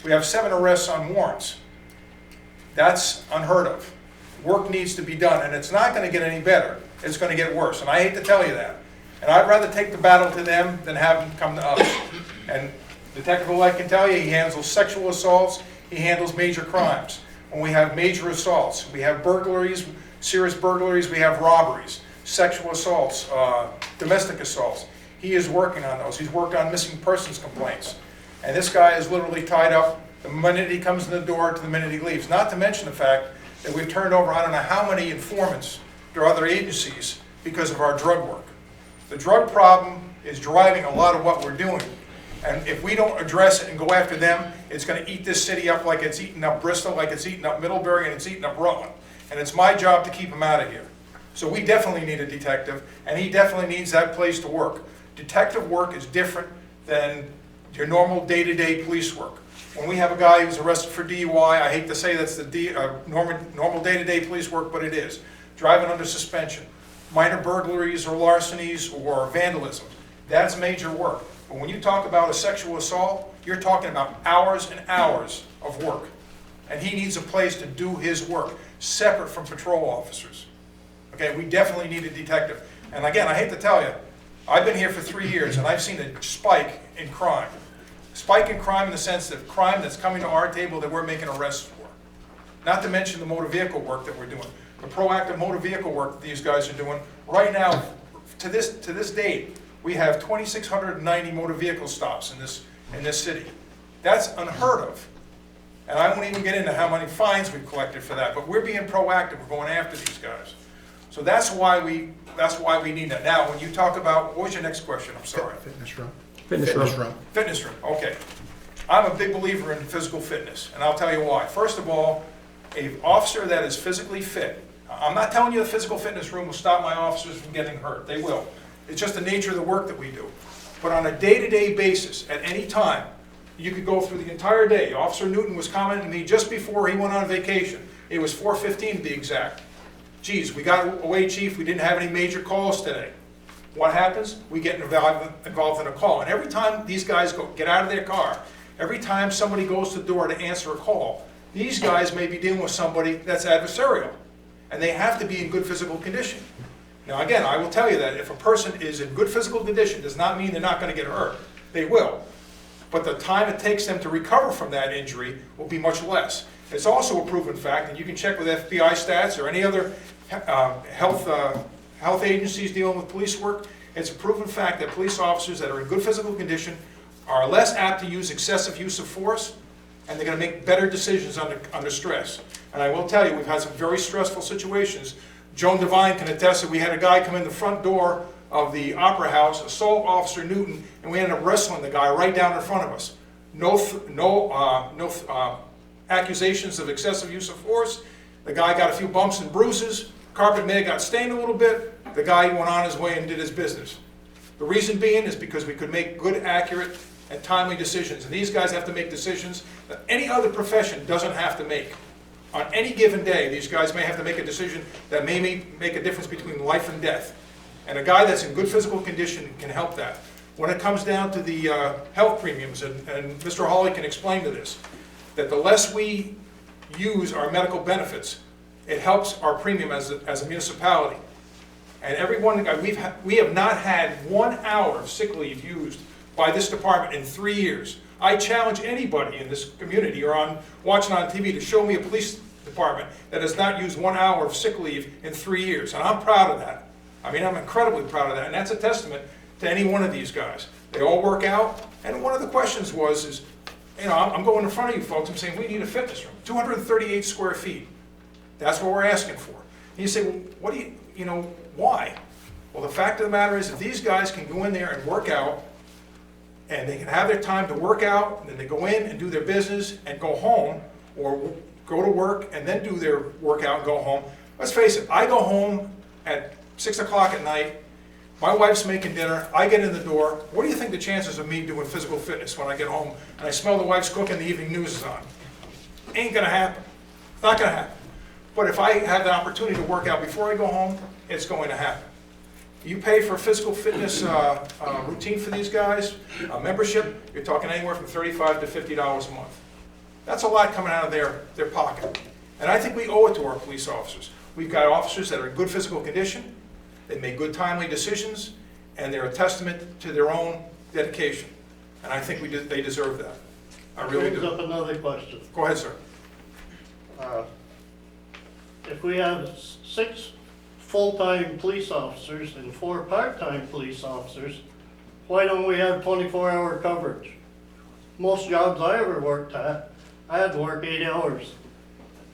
We have 7 arrests on warrants. That's unheard of. Work needs to be done, and it's not going to get any better. It's going to get worse, and I hate to tell you that. And I'd rather take the battle to them than have them come to us. And Detective Ouellette can tell you he handles sexual assaults, he handles major crimes. When we have major assaults, we have burglaries, serious burglaries, we have robberies. sexual assaults, domestic assaults. He is working on those. He's worked on missing persons complaints. And this guy is literally tied up the minute he comes in the door to the minute he leaves. Not to mention the fact that we've turned over I don't know how many informants to other agencies because of our drug work. The drug problem is driving a lot of what we're doing. And if we don't address it and go after them, it's going to eat this city up like it's eating up Bristol, like it's eating up Middlebury, and it's eating up Rutland. And it's my job to keep them out of here. So we definitely need a detective, and he definitely needs that place to work. Detective work is different than your normal day-to-day police work. When we have a guy who's arrested for DUI, I hate to say that's the normal day-to-day police work, but it is. Driving under suspension, minor burglaries or larcenies or vandalism, that's major work. But when you talk about a sexual assault, you're talking about hours and hours of work. And he needs a place to do his work, separate from patrol officers. Okay, we definitely need a detective. And again, I hate to tell you, I've been here for 3 years and I've seen a spike in crime. Spike in crime in the sense of crime that's coming to our table that we're making arrests for. Not to mention the motor vehicle work that we're doing. The proactive motor vehicle work that these guys are doing. Right now, to this date, we have 2,690 motor vehicle stops in this city. That's unheard of. And I won't even get into how many fines we've collected for that, but we're being proactive, we're going after these guys. So that's why we need that. Now, when you talk about, what was your next question? I'm sorry. Fitness room. Fitness room. Fitness room, okay. I'm a big believer in physical fitness, and I'll tell you why. First of all, an officer that is physically fit, I'm not telling you the physical fitness room will stop my officers from getting hurt. They will. It's just the nature of the work that we do. But on a day-to-day basis, at any time, you could go through the entire day. Officer Newton was commenting to me just before he went on vacation. It was 4:15 to be exact. Geez, we got away, chief, we didn't have any major calls today. What happens? We get involved in a call. And every time these guys get out of their car, every time somebody goes to the door to answer a call, these guys may be dealing with somebody that's adversarial. And they have to be in good physical condition. Now again, I will tell you that if a person is in good physical condition, does not mean they're not going to get hurt. They will. But the time it takes them to recover from that injury will be much less. It's also a proven fact, and you can check with FBI stats or any other health agencies dealing with police work, it's a proven fact that police officers that are in good physical condition are less apt to use excessive use of force, and they're going to make better decisions under stress. And I will tell you, we've had some very stressful situations. Joan Devine can attest that we had a guy come in the front door of the Opera House, assault Officer Newton, and we ended up wrestling the guy right down in front of us. No accusations of excessive use of force. The guy got a few bumps and bruises. Carpet may have got stained a little bit. The guy went on his way and did his business. The reason being is because we could make good, accurate, and timely decisions. And these guys have to make decisions that any other profession doesn't have to make. On any given day, these guys may have to make a decision that may make a difference between life and death. And a guy that's in good physical condition can help that. When it comes down to the health premiums, and Mr. Hawley can explain to this, that the less we use our medical benefits, it helps our premium as a municipality. And everyone, we have not had 1 hour of sick leave used by this department in 3 years. I challenge anybody in this community or watching on TV to show me a police department that has not used 1 hour of sick leave in 3 years. And I'm proud of that. I mean, I'm incredibly proud of that. And that's a testament to any one of these guys. They all work out. And one of the questions was, I'm going in front of you folks, I'm saying we need a fitness room, 238 square feet. That's what we're asking for. And you say, well, what do why? Well, the fact of the matter is, if these guys can go in there and work out, and they can have their time to work out, and then they go in and do their business and go home, or go to work and then do their workout and go home. Let's face it, I go home at 6 o'clock at night, my wife's making dinner, I get in the door. What do you think the chances of me doing physical fitness when I get home and I smell the wife's cooking, the evening news is on? Ain't gonna happen. It's not gonna happen. But if I have the opportunity to work out before I go home, it's going to happen. You pay for a physical fitness routine for these guys, a membership, you're talking anywhere from $35 to $50 a month. That's a lot coming out of their pocket. And I think we owe it to our police officers. We've got officers that are in good physical condition, they make good timely decisions, and they're a testament to their own dedication. And I think they deserve that. I really do. Brings up another question. Go ahead, sir. If we have 6 full-time police officers and 4 part-time police officers, why don't we have 24-hour coverage? Most jobs I ever worked at, I had to work 8 hours.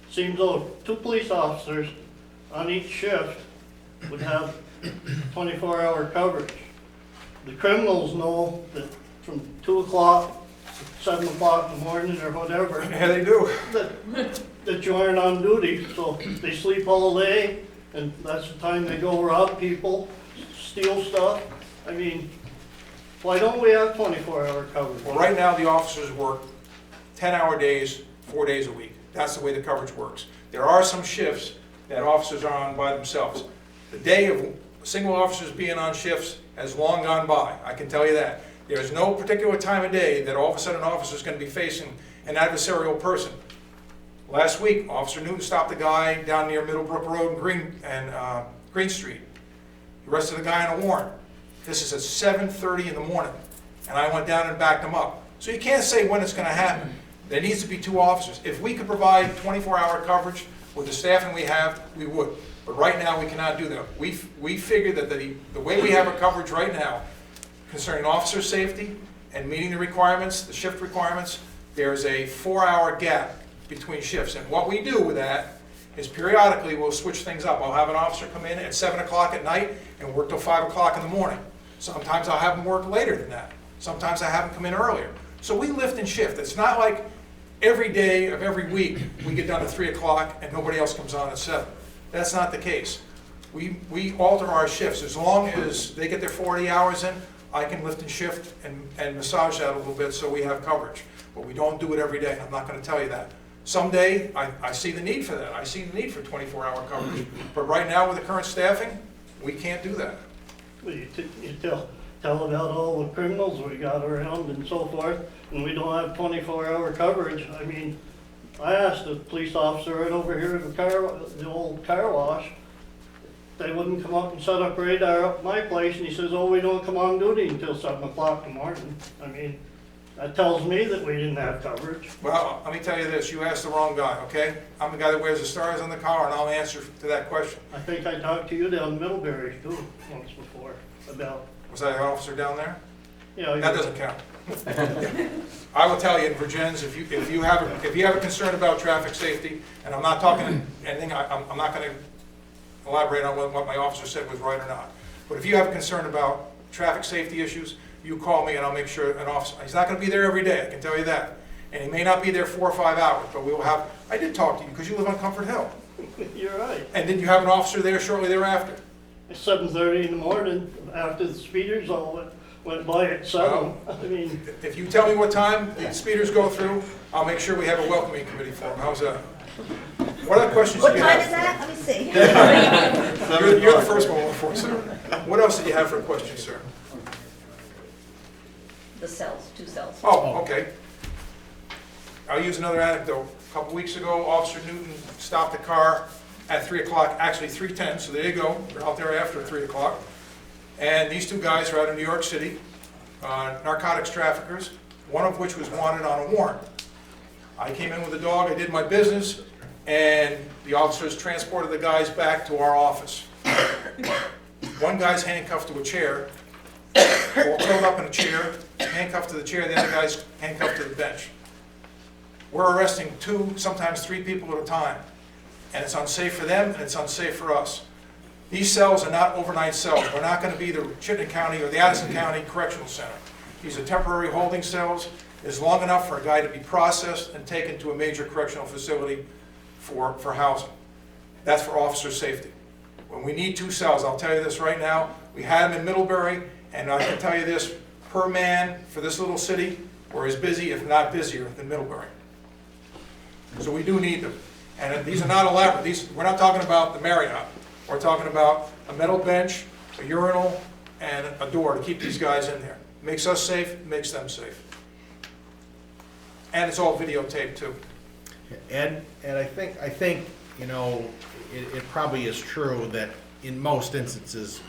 Seems though 2 police officers on each shift would have 24-hour coverage. The criminals know that from 2 o'clock to 7 o'clock in the morning or whatever, Yeah, they do. that you aren't on duty, so they sleep all day, and that's the time they go rob people, steal stuff. I mean, why don't we have 24-hour coverage? Well, right now, the officers work 10-hour days, 4 days a week. That's the way the coverage works. There are some shifts that officers are on by themselves. The day of single officers being on shifts has long gone by, I can tell you that. There's no particular time of day that all of a sudden an officer is going to be facing an adversarial person. Last week, Officer Newton stopped a guy down near Middlebrook Road and Green Street. He arrested a guy on a warrant. This is at 7:30 in the morning, and I went down and backed him up. So you can't say when it's going to happen. There needs to be 2 officers. If we could provide 24-hour coverage with the staffing we have, we would. But right now, we cannot do that. We figure that the way we have our coverage right now, concerning officer safety and meeting the requirements, the shift requirements, there's a 4-hour gap between shifts. And what we do with that is periodically we'll switch things up. I'll have an officer come in at 7 o'clock at night and work till 5 o'clock in the morning. Sometimes I'll have them work later than that. Sometimes I have them come in earlier. So we lift and shift. It's not like every day of every week we get done at 3 o'clock and nobody else comes on at 7. That's not the case. We alter our shifts. As long as they get their 40 hours in, I can lift and shift and massage that a little bit so we have coverage. But we don't do it every day. I'm not going to tell you that. Someday, I see the need for that. I see the need for 24-hour coverage. But right now, with the current staffing, we can't do that. Well, you tell about all the criminals we got around and so forth, and we don't have 24-hour coverage. I mean, I asked a police officer right over here at the old car wash, they wouldn't come up and set up radar up my place, and he says, oh, we don't come on duty until 7 o'clock in the morning. I mean, that tells me that we didn't have coverage. Well, let me tell you this. You asked the wrong guy, okay? I'm the guy that wears the stars on the car, and I'll answer to that question. I think I talked to you down in Middlebury, too, once before, about... Was that an officer down there? Yeah, That doesn't count. I will tell you, in Vergennes, if you have a concern about traffic safety, and I'm not talking anything, I'm not going to elaborate on what my officer said was right or not. But if you have a concern about traffic safety issues, you call me and I'll make sure an officer, he's not going to be there every day, I can tell you that. And he may not be there 4 or 5 hours, but we will have, I did talk to you because you live on Comfort Hill. You're right. And didn't you have an officer there shortly thereafter? At 7:30 in the morning, after the speeders all went by at 7. I mean, If you tell me what time the speeders go through, I'll make sure we have a welcoming committee for them. How's that? What other questions do What you time have? is that? Let me see. You're the first one for, sir. What else do you have for questions, sir? The cells, 2 cells. Oh, okay. I'll use another anecdote. A couple weeks ago, Officer Newton stopped a car at 3 o'clock, actually 3:10, so there you go. We're out there after 3 o'clock. And these 2 guys are out of New York City, narcotics traffickers, one of which was wanted on a warrant. I came in with a dog, I did my business, and the officers transported the guys back to our office. One guy's handcuffed to a chair, all curled up in a chair, handcuffed to the chair, the other guy's handcuffed to the bench. We're arresting 2, sometimes 3 people at a time, and it's unsafe for them and it's unsafe for us. These cells are not overnight cells. We're not going to be the Chittenden County or the Addison County Correctional Center. These are temporary holding cells. It's long enough for a guy to be processed and taken to a major correctional facility for housing. That's for officer safety. When we need 2 cells, I'll tell you this right now, we had them in Middlebury, and I can tell you this, per man for this little city, we're as busy, if not busier, than Middlebury. So we do need them. And these are not elaborate. We're not talking about the Marriott. We're talking about a metal bench, a urinal, and a door to keep these guys in there. Makes us safe, makes them safe. And it's all videotaped too. And I think, you know, it probably is true that in most instances,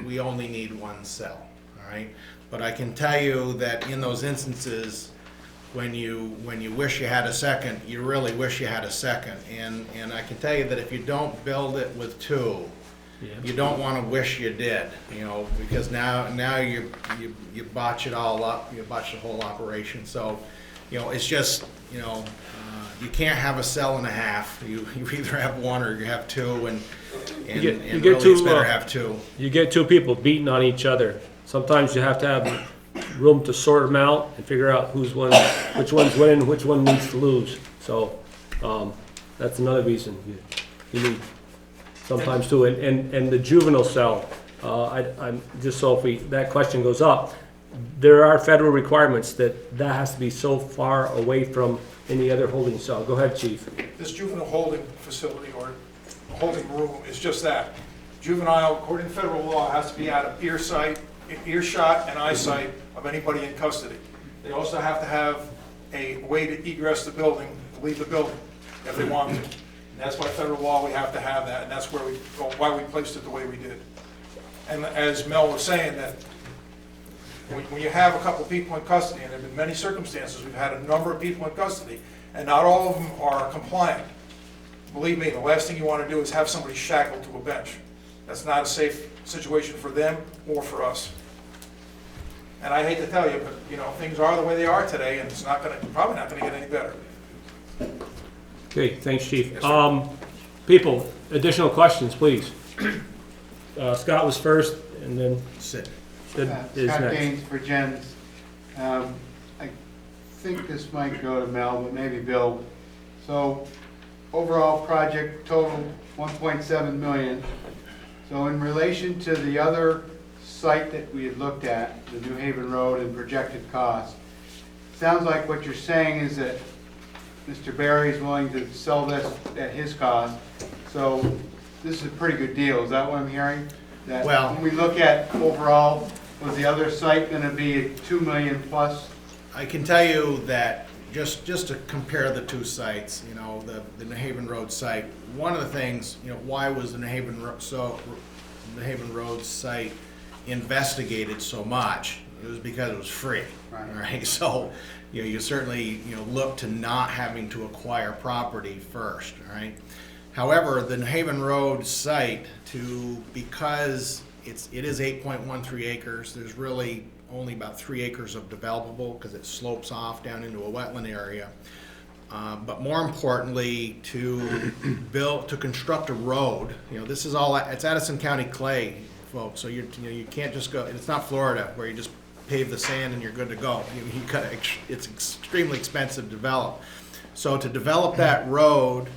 we only need 1 cell, all right? But I can tell you that in those instances, when you wish you had a second, you really wish you had a second. And I can tell you that if you don't build it with 2, you don't want to wish you did, because now you botch it all up, you botch the whole operation. So, it's just, you can't have a cell and a half. You either have one or you have two, and You really get two, it's better to have two. You get two people beating on each other. Sometimes you have to have room to sort them out and figure out which one's winning, which one needs to lose. So, that's another reason you need sometimes too. And the juvenile cell, I'm just so if that question goes up, there are federal requirements that has to be so far away from any other holding cell. Go ahead, Chief. This juvenile holding facility or holding room is just that. Juvenile, according to federal law, has to be out of earshot and eyesight of anybody in custody. They also have to have a way to egress the building, to leave the building, if they want to. And that's by federal law, we have to have that, and that's why we placed it the way we did. And as Mel was saying, that when you have a couple of people in custody, and there have been many circumstances, we've had a number of people in custody, and not all of them are compliant. Believe me, the last thing you want to do is have somebody shackled to a bench. That's not a safe situation for them or for us. And I hate to tell you, but things are the way they are today, and it's probably not going to get any better. Okay, thanks, Chief. Yes, sir. People, additional questions, please. Scott was first, and then Sid. Sid is Scott next. Gaines, Vergennes. I think this might go to Mel, but maybe Bill. So overall project total 1.7 million. So in relation to the other site that we had looked at, the New Haven Road and projected cost, sounds like what you're saying is that Mr. Barry is willing to sell this at his cost. So this is a pretty good deal. Is that what I'm hearing? That Well- when we look at overall, was the other site going to be at 2 million plus? I can tell you that just to compare the two sites, the New Haven Road site, one of the things, why was the New Haven Road site investigated so much? It was because it was free, right? So, you certainly, look to not having to acquire property first, right? However, the New Haven Road site, because it is 8.13 acres, there's really only about 3 acres of developable because it slopes off down into a wetland area. But more importantly, to construct a road, this is all, it's Addison County clay, folks, so you can't just go, it's not Florida where you just pave the sand and you're good to go. It's extremely expensive to develop. So to develop that road,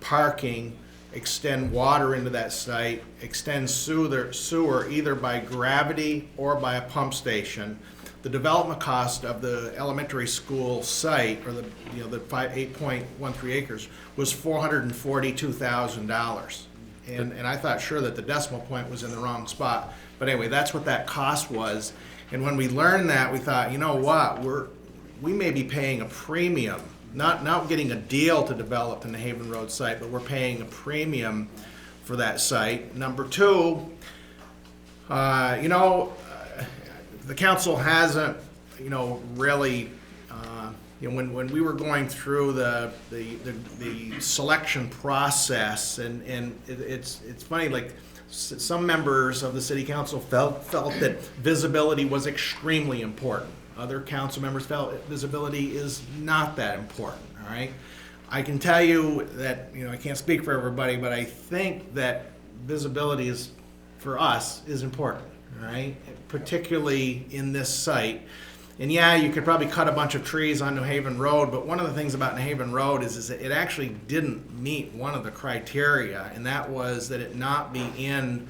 parking, extend water into that site, extend sewer either by gravity or by a pump station. The development cost of the elementary school site, or the 8.13 acres, was $442,000. And I thought sure that the decimal point was in the wrong spot. But anyway, that's what that cost was. And when we learned that, we thought, you know what, we may be paying a premium. Not getting a deal to develop the New Haven Road site, but we're paying a premium for that site. Number two, the council hasn't, really, when we were going through the selection process, and it's funny, like some members of the city council felt that visibility was extremely important. Other council members felt visibility is not that important, all right? I can tell you that, I can't speak for everybody, but I think that visibility for us, is important, all right? Particularly in this site. And yeah, you could probably cut a bunch of trees on New Haven Road, but one of the things about New Haven Road is that it actually didn't meet one of the criteria, and that was that it not be in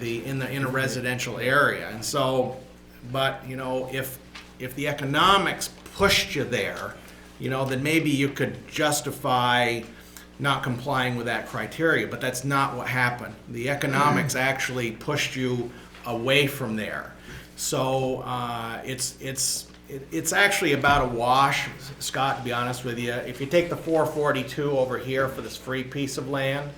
a residential area. And so, but, if the economics pushed you there, then maybe you could justify not complying with that criteria, but that's not what happened. The economics actually pushed you away from there. So it's actually about a wash, Scott, to be honest with you. If you take the 442 over here for this free piece of land,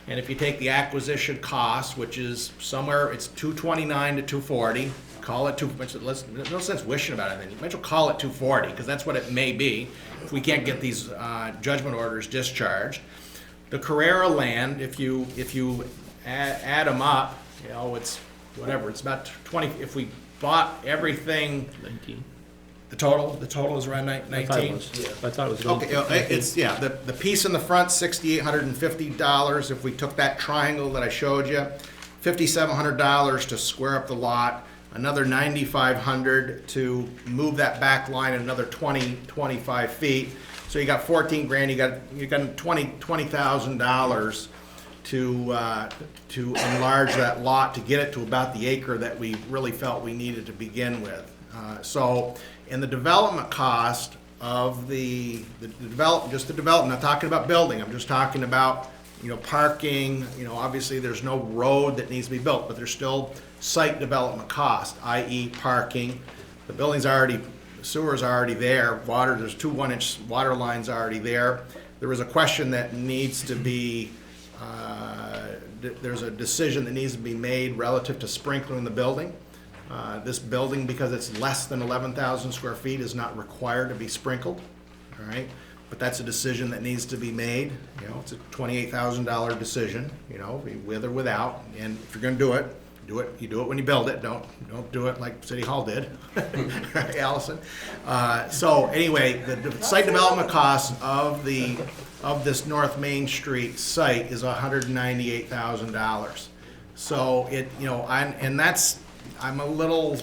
and if you take the acquisition cost, which is somewhere, it's 229 to 240, call it there's no sense wishing about it. You might as well call it 240, because that's what it may be if we can't get these judgment orders discharged. The Carrera land, if you add them up, it's whatever, it's about 20, if we bought everything, 19. the total is around I thought it 19? was, yeah, I thought it was. Okay, 19. it's, yeah, the piece in the front, $6,850, if we took that triangle that I showed you, $5,700 to square up the lot, another $9,500 to move that back line another 25 feet. So you got 14 grand, you got $20,000 to enlarge that lot to get it to about the acre that we really felt we needed to begin with. So in the development cost of the development, not talking about building, I'm just talking about, parking, obviously there's no road that needs to be built, but there's still site development cost, i.e. parking. The building's already, the sewer's already there, there's 2 1-inch water lines already there. There was a question that needs to be, there's a decision that needs to be made relative to sprinkling the building. This building, because it's less than 11,000 square feet, is not required to be sprinkled, all right? But that's a decision that needs to be made. It's a $28,000 decision, with or without. And if you're gonna do it, you do it when you build it. Don't do it like City Hall did, right, Allison? So anyway, the site development cost of this North Main Street site is $198,000. So I'm a little,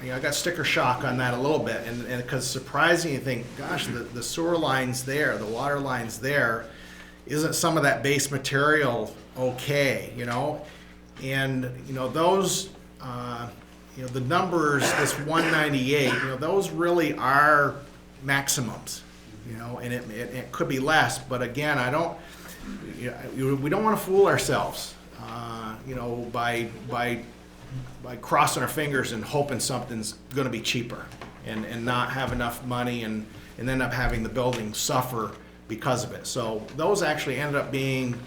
I got sticker shock on that a little bit, and because surprising, you think, gosh, the sewer lines there, the water lines there, isn't some of that base material okay, And, those, the numbers, this 198, those really are maximums, and it could be less, but again, we don't want to fool ourselves, by crossing our fingers and hoping something's going to be cheaper and not have enough money and end up having the building suffer because of it. So those actually ended up being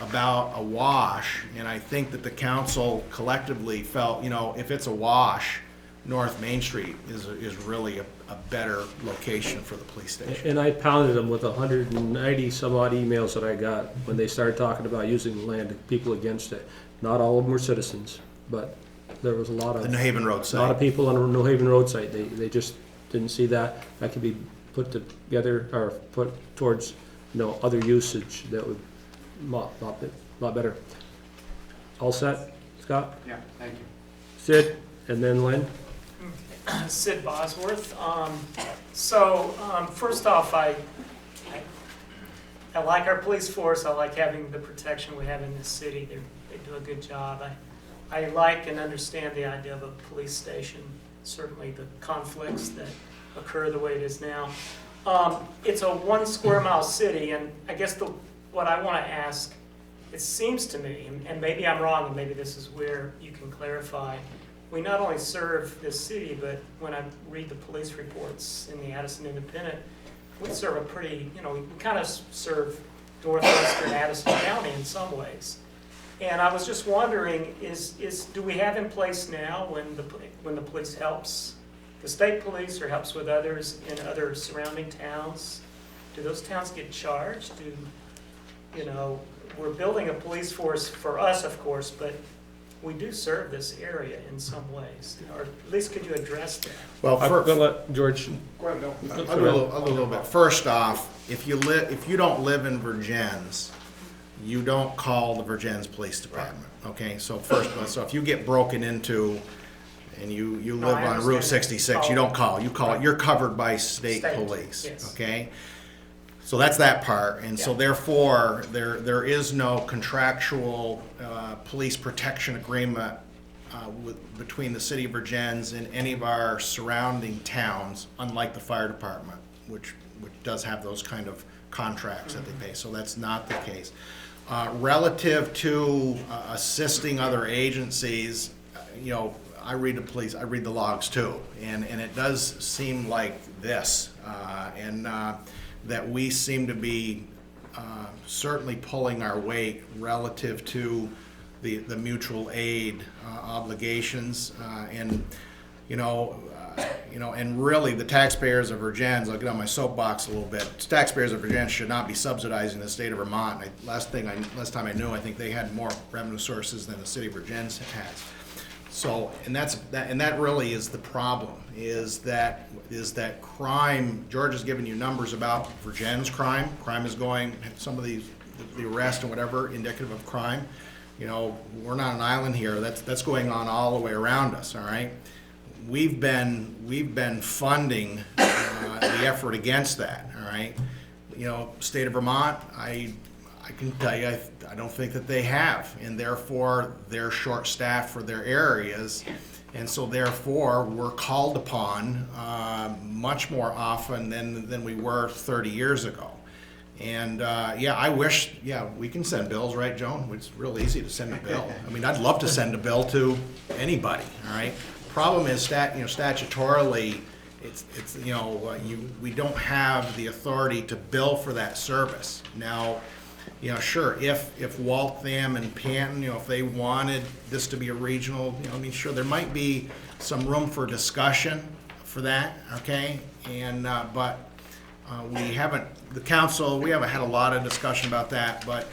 about a wash, and I think that the council collectively felt, if it's a wash, North Main Street is really a better location for the police station. And I pounded them with 190 some odd emails that I got when they started talking about using land, people against it. Not all of them were citizens, but there was a lot of. The New Haven Road site. A lot of people on the New Haven Road site, they just didn't see that could be put together or put towards, other usage that would lot better. All set, Scott? Yeah, thank you. Sid, and then Lynn? Sid Bosworth. First off, I like our police force. I like having the protection we have in this city. They do a good job. I like and understand the idea of a police station, certainly the conflicts that occur the way it is now. It's a 1 square mile city, and I guess what I want to ask, it seems to me, and maybe I'm wrong, and maybe this is where you can clarify, we not only serve this city, but when I read the police reports in the Addison Independent, we serve a pretty, we kind of serve northwestern Addison County in some ways. And I was just wondering, do we have in place now when the police helps the state police or helps with others in other surrounding towns? Do those towns get charged? We're building a police force for us, of course, but we do serve this area in some ways. Or at least could you address that? Well, I'm gonna let George. Go ahead, Bill. A little bit. First off, if you don't live in Vergennes, you don't call the Vergennes Police Department. Okay, so if you get broken into and you live on Route 66, you don't call. You call it. You're covered by state police. Yes. Okay. So that's that part, and so therefore there is no contractual police protection agreement between the city of Vergennes and any of our surrounding towns, unlike the fire department, which does have those kind of contracts that they pay. So that's not the case. Relative to assisting other agencies, I read the logs too, and it does seem like this, that we seem to be certainly pulling our weight relative to the mutual aid obligations, and you know, and really the taxpayers of Vergennes, I'll get on my soapbox a little bit, taxpayers of Vergennes should not be subsidizing the state of Vermont. Last time I knew, I think they had more revenue sources than the city of Vergennes has. So, and that really is the problem, is that crime, George has given you numbers about Vergennes crime. Crime is going, some of the arrest and whatever, indicative of crime. You know, we're not an island here. That's going on all the way around us, all right? We've been funding the effort against that, all right? You know, state of Vermont, I can tell you, I don't think that they have, and therefore they're short-staffed for their areas, and so therefore we're called upon much more often than we were 30 years ago. And yeah, I wish, yeah, we can send bills, right, Joan? It's real easy to send a bill. I mean, I'd love to send a bill to anybody, all right? Problem is, statutorily, it's you know, we don't have the authority to bill for that service. Now, you know, sure, if Waltham and Panton, you know, if they wanted this to be a regional, you know, I mean, sure, there might be some room for discussion for that, okay? And but we haven't, the council, we haven't had a lot of discussion about that, but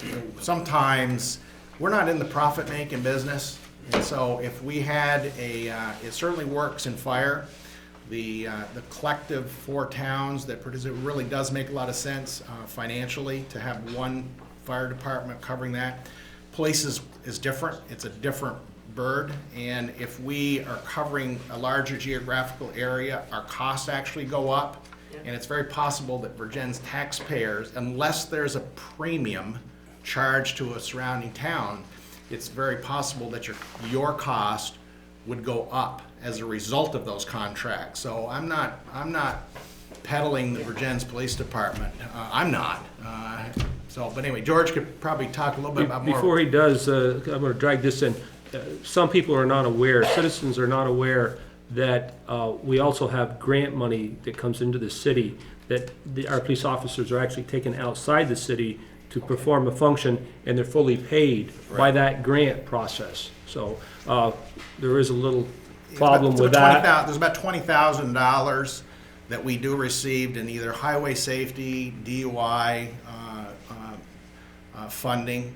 you know, sometimes we're not in the profit-making business, and so if we had it certainly works in fire. The collective 4 towns that produce it really does make a lot of sense financially to have one fire department covering that. Police is different. It's a different bird, and if we are covering a larger geographical area, our costs actually go up, and it's very possible that Vergennes taxpayers, unless there's a premium charged to a surrounding town, it's very possible that your cost would go up as a result of those contracts. So I'm not peddling the Vergennes Police Department. I'm not. So, but anyway, George could probably talk a little bit about more. Before he does, I'm going to drag this in. Some people are not aware, citizens are not aware that we also have grant money that comes into the city that our police officers are actually taken outside the city to perform a function, and they're fully paid by that grant process. So there is a little problem with that. There's about $20,000 that we do receive in either highway safety, DUI funding,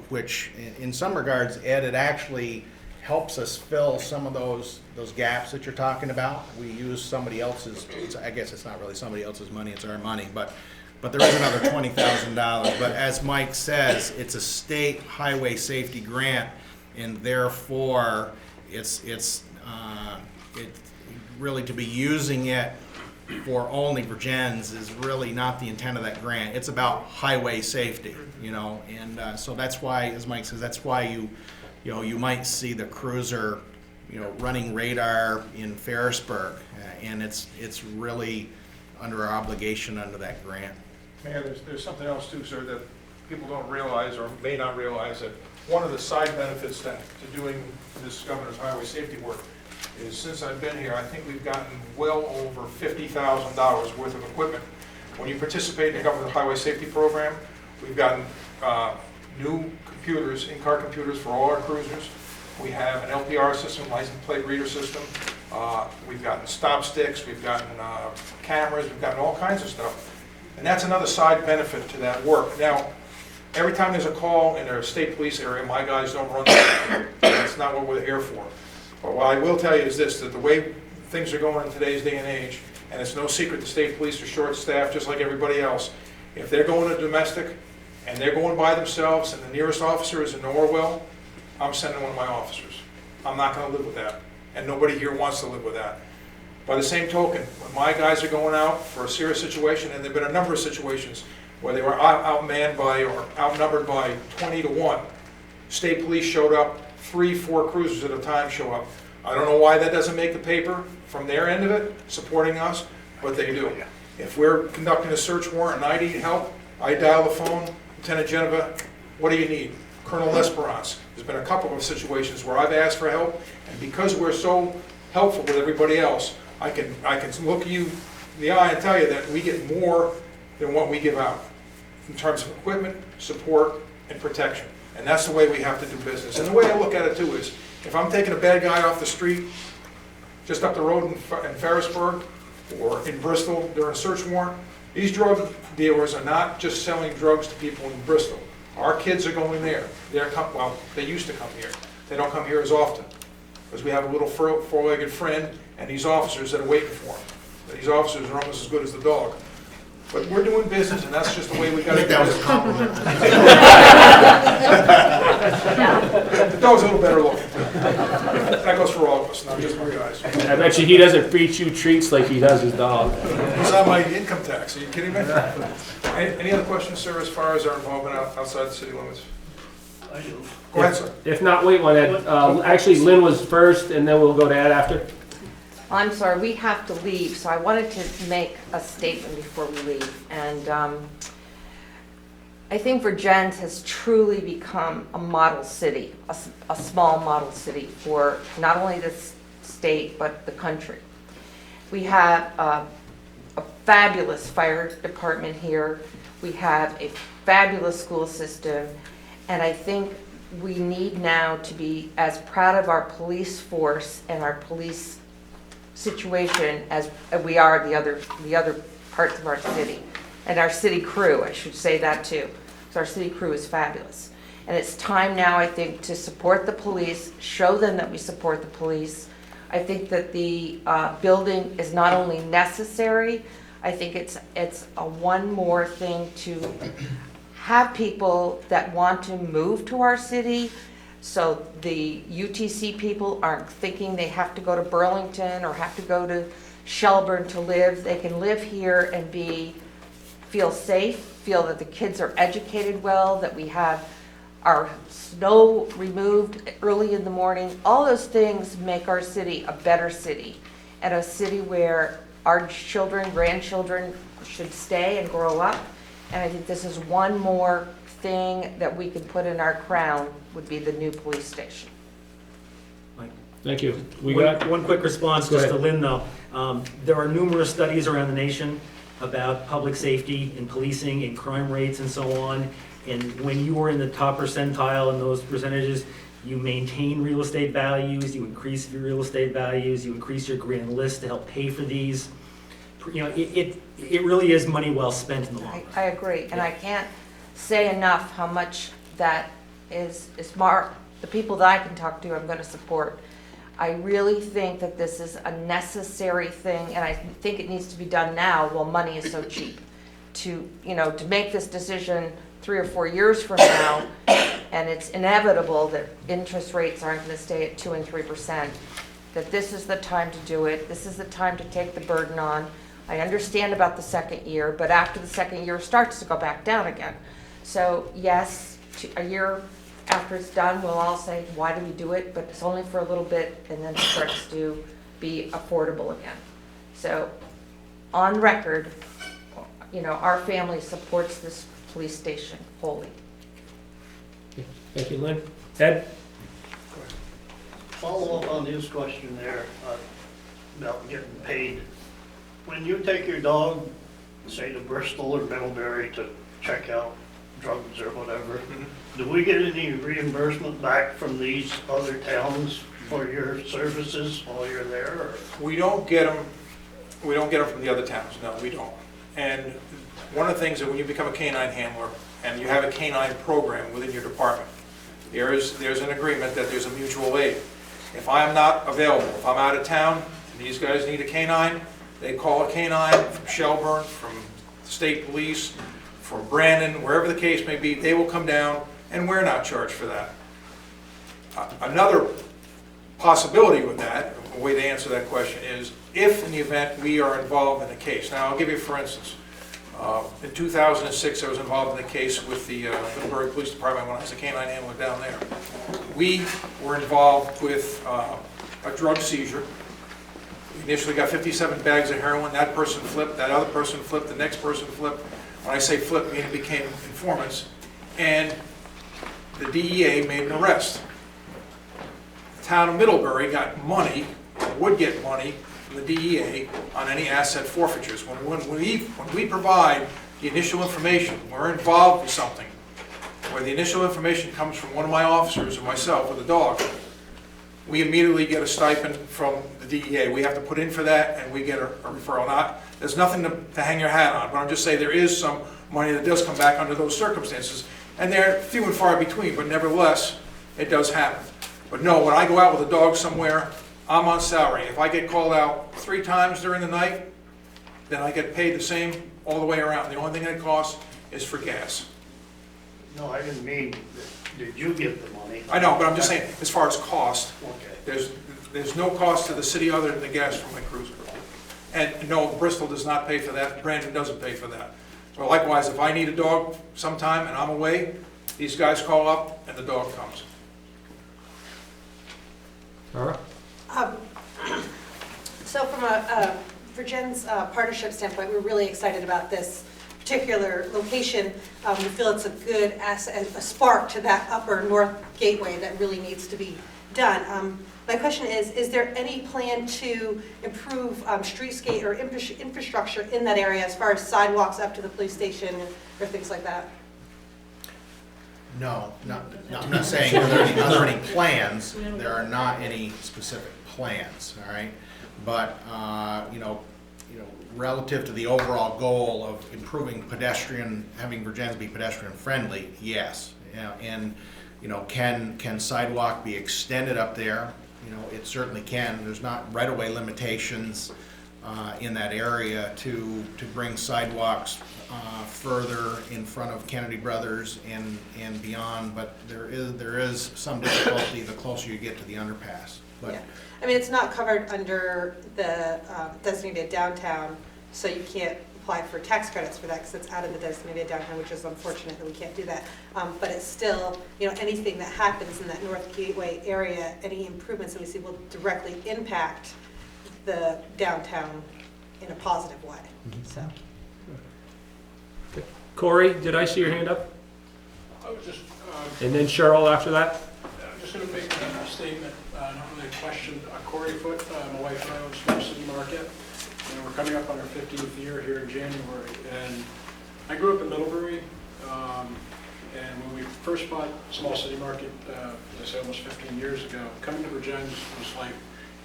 which in some regards, Ed, it actually helps us fill some of those gaps that you're talking about. We use somebody else's, I guess it's not really somebody else's money, it's our money, but there is another $20,000. But as Mike says, it's a state highway safety grant, and therefore it's really to be using it for only Vergennes is really not the intent of that grant. It's about highway safety, you know, and so that's why, as Mike says, that's why you might see the cruiser, you know, running radar in Ferrisburg, and it's really under our obligation under that grant. Mayor, there's something else too, sir, that people don't realize or may not realize, that one of the side benefits to doing this governor's highway safety work is, since I've been here, I think we've gotten well over $50,000 worth of equipment. When you participate in the governor's highway safety program, we've gotten new computers, in-car computers for all our cruisers. We have an LPR system, license plate reader system. We've gotten stop sticks, we've gotten cameras, we've gotten all kinds of stuff. And that's another side benefit to that work. Now, every time there's a call in a state police area, my guys don't run that. That's not what we're here for. But what I will tell you is this, that the way things are going in today's day and age, and it's no secret the state police are short-staffed just like everybody else. If they're going to domestic and they're going by themselves and the nearest officer is in Norwell, I'm sending one of my officers. I'm not going to live with that. And nobody here wants to live with that. By the same token, when my guys are going out for a serious situation, and there have been a number of situations where they were outmanned by or outnumbered by 20 to 1, state police showed up, 3-4 cruisers at a time show up. I don't know why that doesn't make the paper from their end of it, supporting us, but they do. If we're conducting a search warrant and I need help, I dial the phone, Lieutenant Geneva, what do you need? Colonel Esperance. There's been a couple of situations where I've asked for help, and because we're so helpful with everybody else, I can look you in the eye and tell you that we get more than what we give out in terms of equipment, support, and protection. And that's the way we have to do business. And the way I look at it too is, if I'm taking a bad guy off the street, just up the road in Ferrisburg or in Bristol during a search warrant. These drug dealers are not just selling drugs to people in Bristol. Our kids are going there. Well, they used to come here. They don't come here as often because we have a little four-legged friend and these officers that are waiting for them. These officers are almost as good as the dog. But we're doing business, and that's just the way we got to do it. That was a compliment. The dog's a little better looking. That goes for all of us, not just my guys. I bet you he doesn't feed you treats like he does his dog. He's on my income tax. Are you kidding me? Any other questions, sir, as far as our involvement outside the city limits? I do. Go ahead, sir. If not, wait one, Ed. Actually, Lynn was first, and then we'll go to Ed after. I'm sorry, we have to leave, so I wanted to make a statement before we leave. And I think Vergennes has truly become a model city, a small model city for not only this state, but the country. We have a fabulous fire department here. We have a fabulous school system. And I think we need now to be as proud of our police force and our police situation as we are the other parts of our city, and our city crew, I should say that too. So our city crew is fabulous, and it's time now, I think, to support the police, show them that we support the police. I think that the building is not only necessary, I think it's a one more thing to have people that want to move to our city. So the UTC people aren't thinking they have to go to Burlington or have to go to Shelburne to live. They can live here and feel safe, feel that the kids are educated well, that we have our snow removed early in the morning. All those things make our city a better city, and a city where our children, grandchildren should stay and grow up. And I think this is one more thing that we can put in our crown, would be the new police station. Thank you. We got One quick response Go just to ahead. Lynn though. There are numerous studies around the nation about public safety and policing and crime rates and so on. And when you are in the top percentile in those percentages, you maintain real estate values, you increase your real estate values, you increase your grand list to help pay for these. You know, it really is money well spent in the long run. I agree, and I can't say enough how much that is the people that I can talk to, I'm going to support. I really think that this is a necessary thing, and I think it needs to be done now while money is so cheap. To make this decision 3 or 4 years from now, and it's inevitable that interest rates aren't going to stay at 2 and 3%, that this is the time to do it. This is the time to take the burden on. I understand about the second year, but after the second year starts to go back down again. So yes, a year after it's done, we'll all say, why do we do it? But it's only for a little bit, and then it starts to be affordable again. So on record, our family supports this police station wholly. Thank you, Lynn. Ed? Follow up on his question there about getting paid. When you take your dog, say to Bristol or Middlebury to check out drugs or whatever, do we get any reimbursement back from these other towns for your services while you're there? Or? We don't get them from the other towns, no, we don't. And one of the things that when you become a canine handler and you have a canine program within your department, there's an agreement that there's a mutual aid. If I'm not available, if I'm out of town and these guys need a canine, they call a canine from Shelburne, from state police, from Brandon, wherever the case may be, they will come down and we're not charged for that. Another possibility with that, a way to answer that question is, if in the event we are involved in a case. Now, I'll give you for instance, in 2006 I was involved in a case with the Middlebury Police Department when I was a canine handler down there. We were involved with a drug seizure. We initially got 57 bags of heroin. That person flipped, that other person flipped, the next person flipped. When I say flipped, I mean it became informants. And the DEA made an arrest. The town of Middlebury got money, would get money from the DEA on any asset forfeitures. When we provide the initial information, we're involved with something, where the initial information comes from one of my officers or myself with a dog, we immediately get a stipend from the DEA. We have to put in for that, and we get a referral. There's nothing to hang your hat on, but I'm just saying there is some money that does come back under those circumstances. And they're few and far between, but nevertheless, it does happen. But no, when I go out with a dog somewhere, I'm on salary. If I get called out 3 times during the night, then I get paid the same all the way around. The only thing that costs is for gas. No, I didn't mean, did you get the money? I know, but I'm just saying, as far as cost, Okay. there's no cost to the city other than the gas from my cruiser. And no, Bristol does not pay for that, Brandon doesn't pay for that. So likewise, if I need a dog sometime and I'm away, these guys call up and the dog comes. Tara? So from a Vergennes partnership standpoint, we're really excited about this particular location. We feel it's a good asset, a spark to that upper north gateway that really needs to be done. My question is there any plan to improve streetscape or infrastructure in that area as far as sidewalks up to the police station or things like that? No, I'm not saying are there any plans. There are not any specific plans, all right? But, relative to the overall goal of improving having Vergennes be pedestrian friendly, yes. And, can sidewalk be extended up there? It certainly can. There's not right-of-way limitations in that area to bring sidewalks further in front of Kennedy Brothers and beyond, but there is some difficulty the closer you get to the underpass. But Yeah. I mean, it's not covered under the designated downtown, so you can't apply for tax credits for that because it's out of the designated downtown, which is unfortunate that we can't do that. But it's still, anything that happens in that North Gateway area, any improvements that we see will directly impact the downtown in a positive way, so. Corey, did I see your hand up? I was just, And then Cheryl after that? I'm just going to make a statement, not really a question. Corey Foote, my wife and I own Small City Market, and we're coming up on our 50th year here in January. And I grew up in Middlebury, and when we first bought Small City Market, as I said, almost 15 years ago, coming to Vergennes was like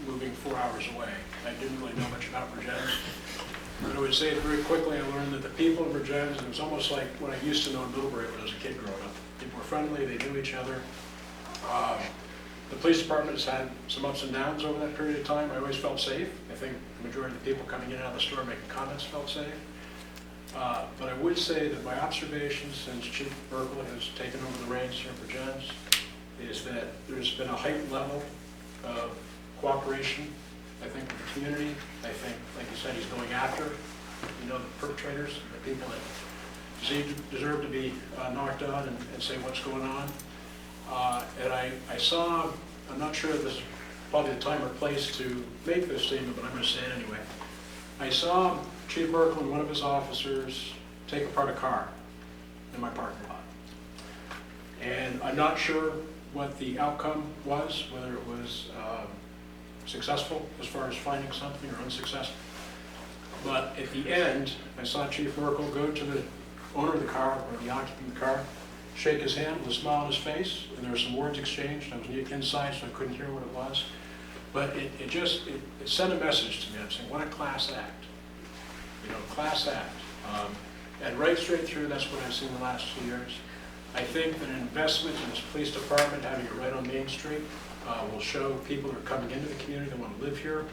moving 4 hours away. I didn't really know much about Vergennes. But I would say that very quickly I learned that the people in Vergennes, it was almost like what I used to know in Middlebury when I was a kid growing up. People were friendly, they knew each other. The police department has had some ups and downs over that period of time. I always felt safe. I think the majority of the people coming in and out of the store making comments felt safe. But I would say that my observations since Chief Merkel has taken over the reins here in Vergennes is that there's been a heightened level of cooperation, I think, with the community. I think, like you said, he's going after, the perpetrators, the people that deserve to be knocked out and say what's going on. And I saw, I'm not sure if this is probably the time or place to make this statement, but I'm going to say it anyway. I saw Chief Merkel and one of his officers take apart a car in my parking lot. And I'm not sure what the outcome was, whether it was successful as far as finding something or unsuccessful. But at the end, I saw Chief Merkel go to the owner of the car, or the occupant of the car, shake his hand with a smile on his face, and there were some words exchanged. I was inside, so I couldn't hear what it was. But it sent a message to me. I'm saying, what a class act. Class act. And right straight through, that's what I've seen the last 2 years. I think that an investment in this police department, having it right on Main Street, will show people who are coming into the community that want to live here,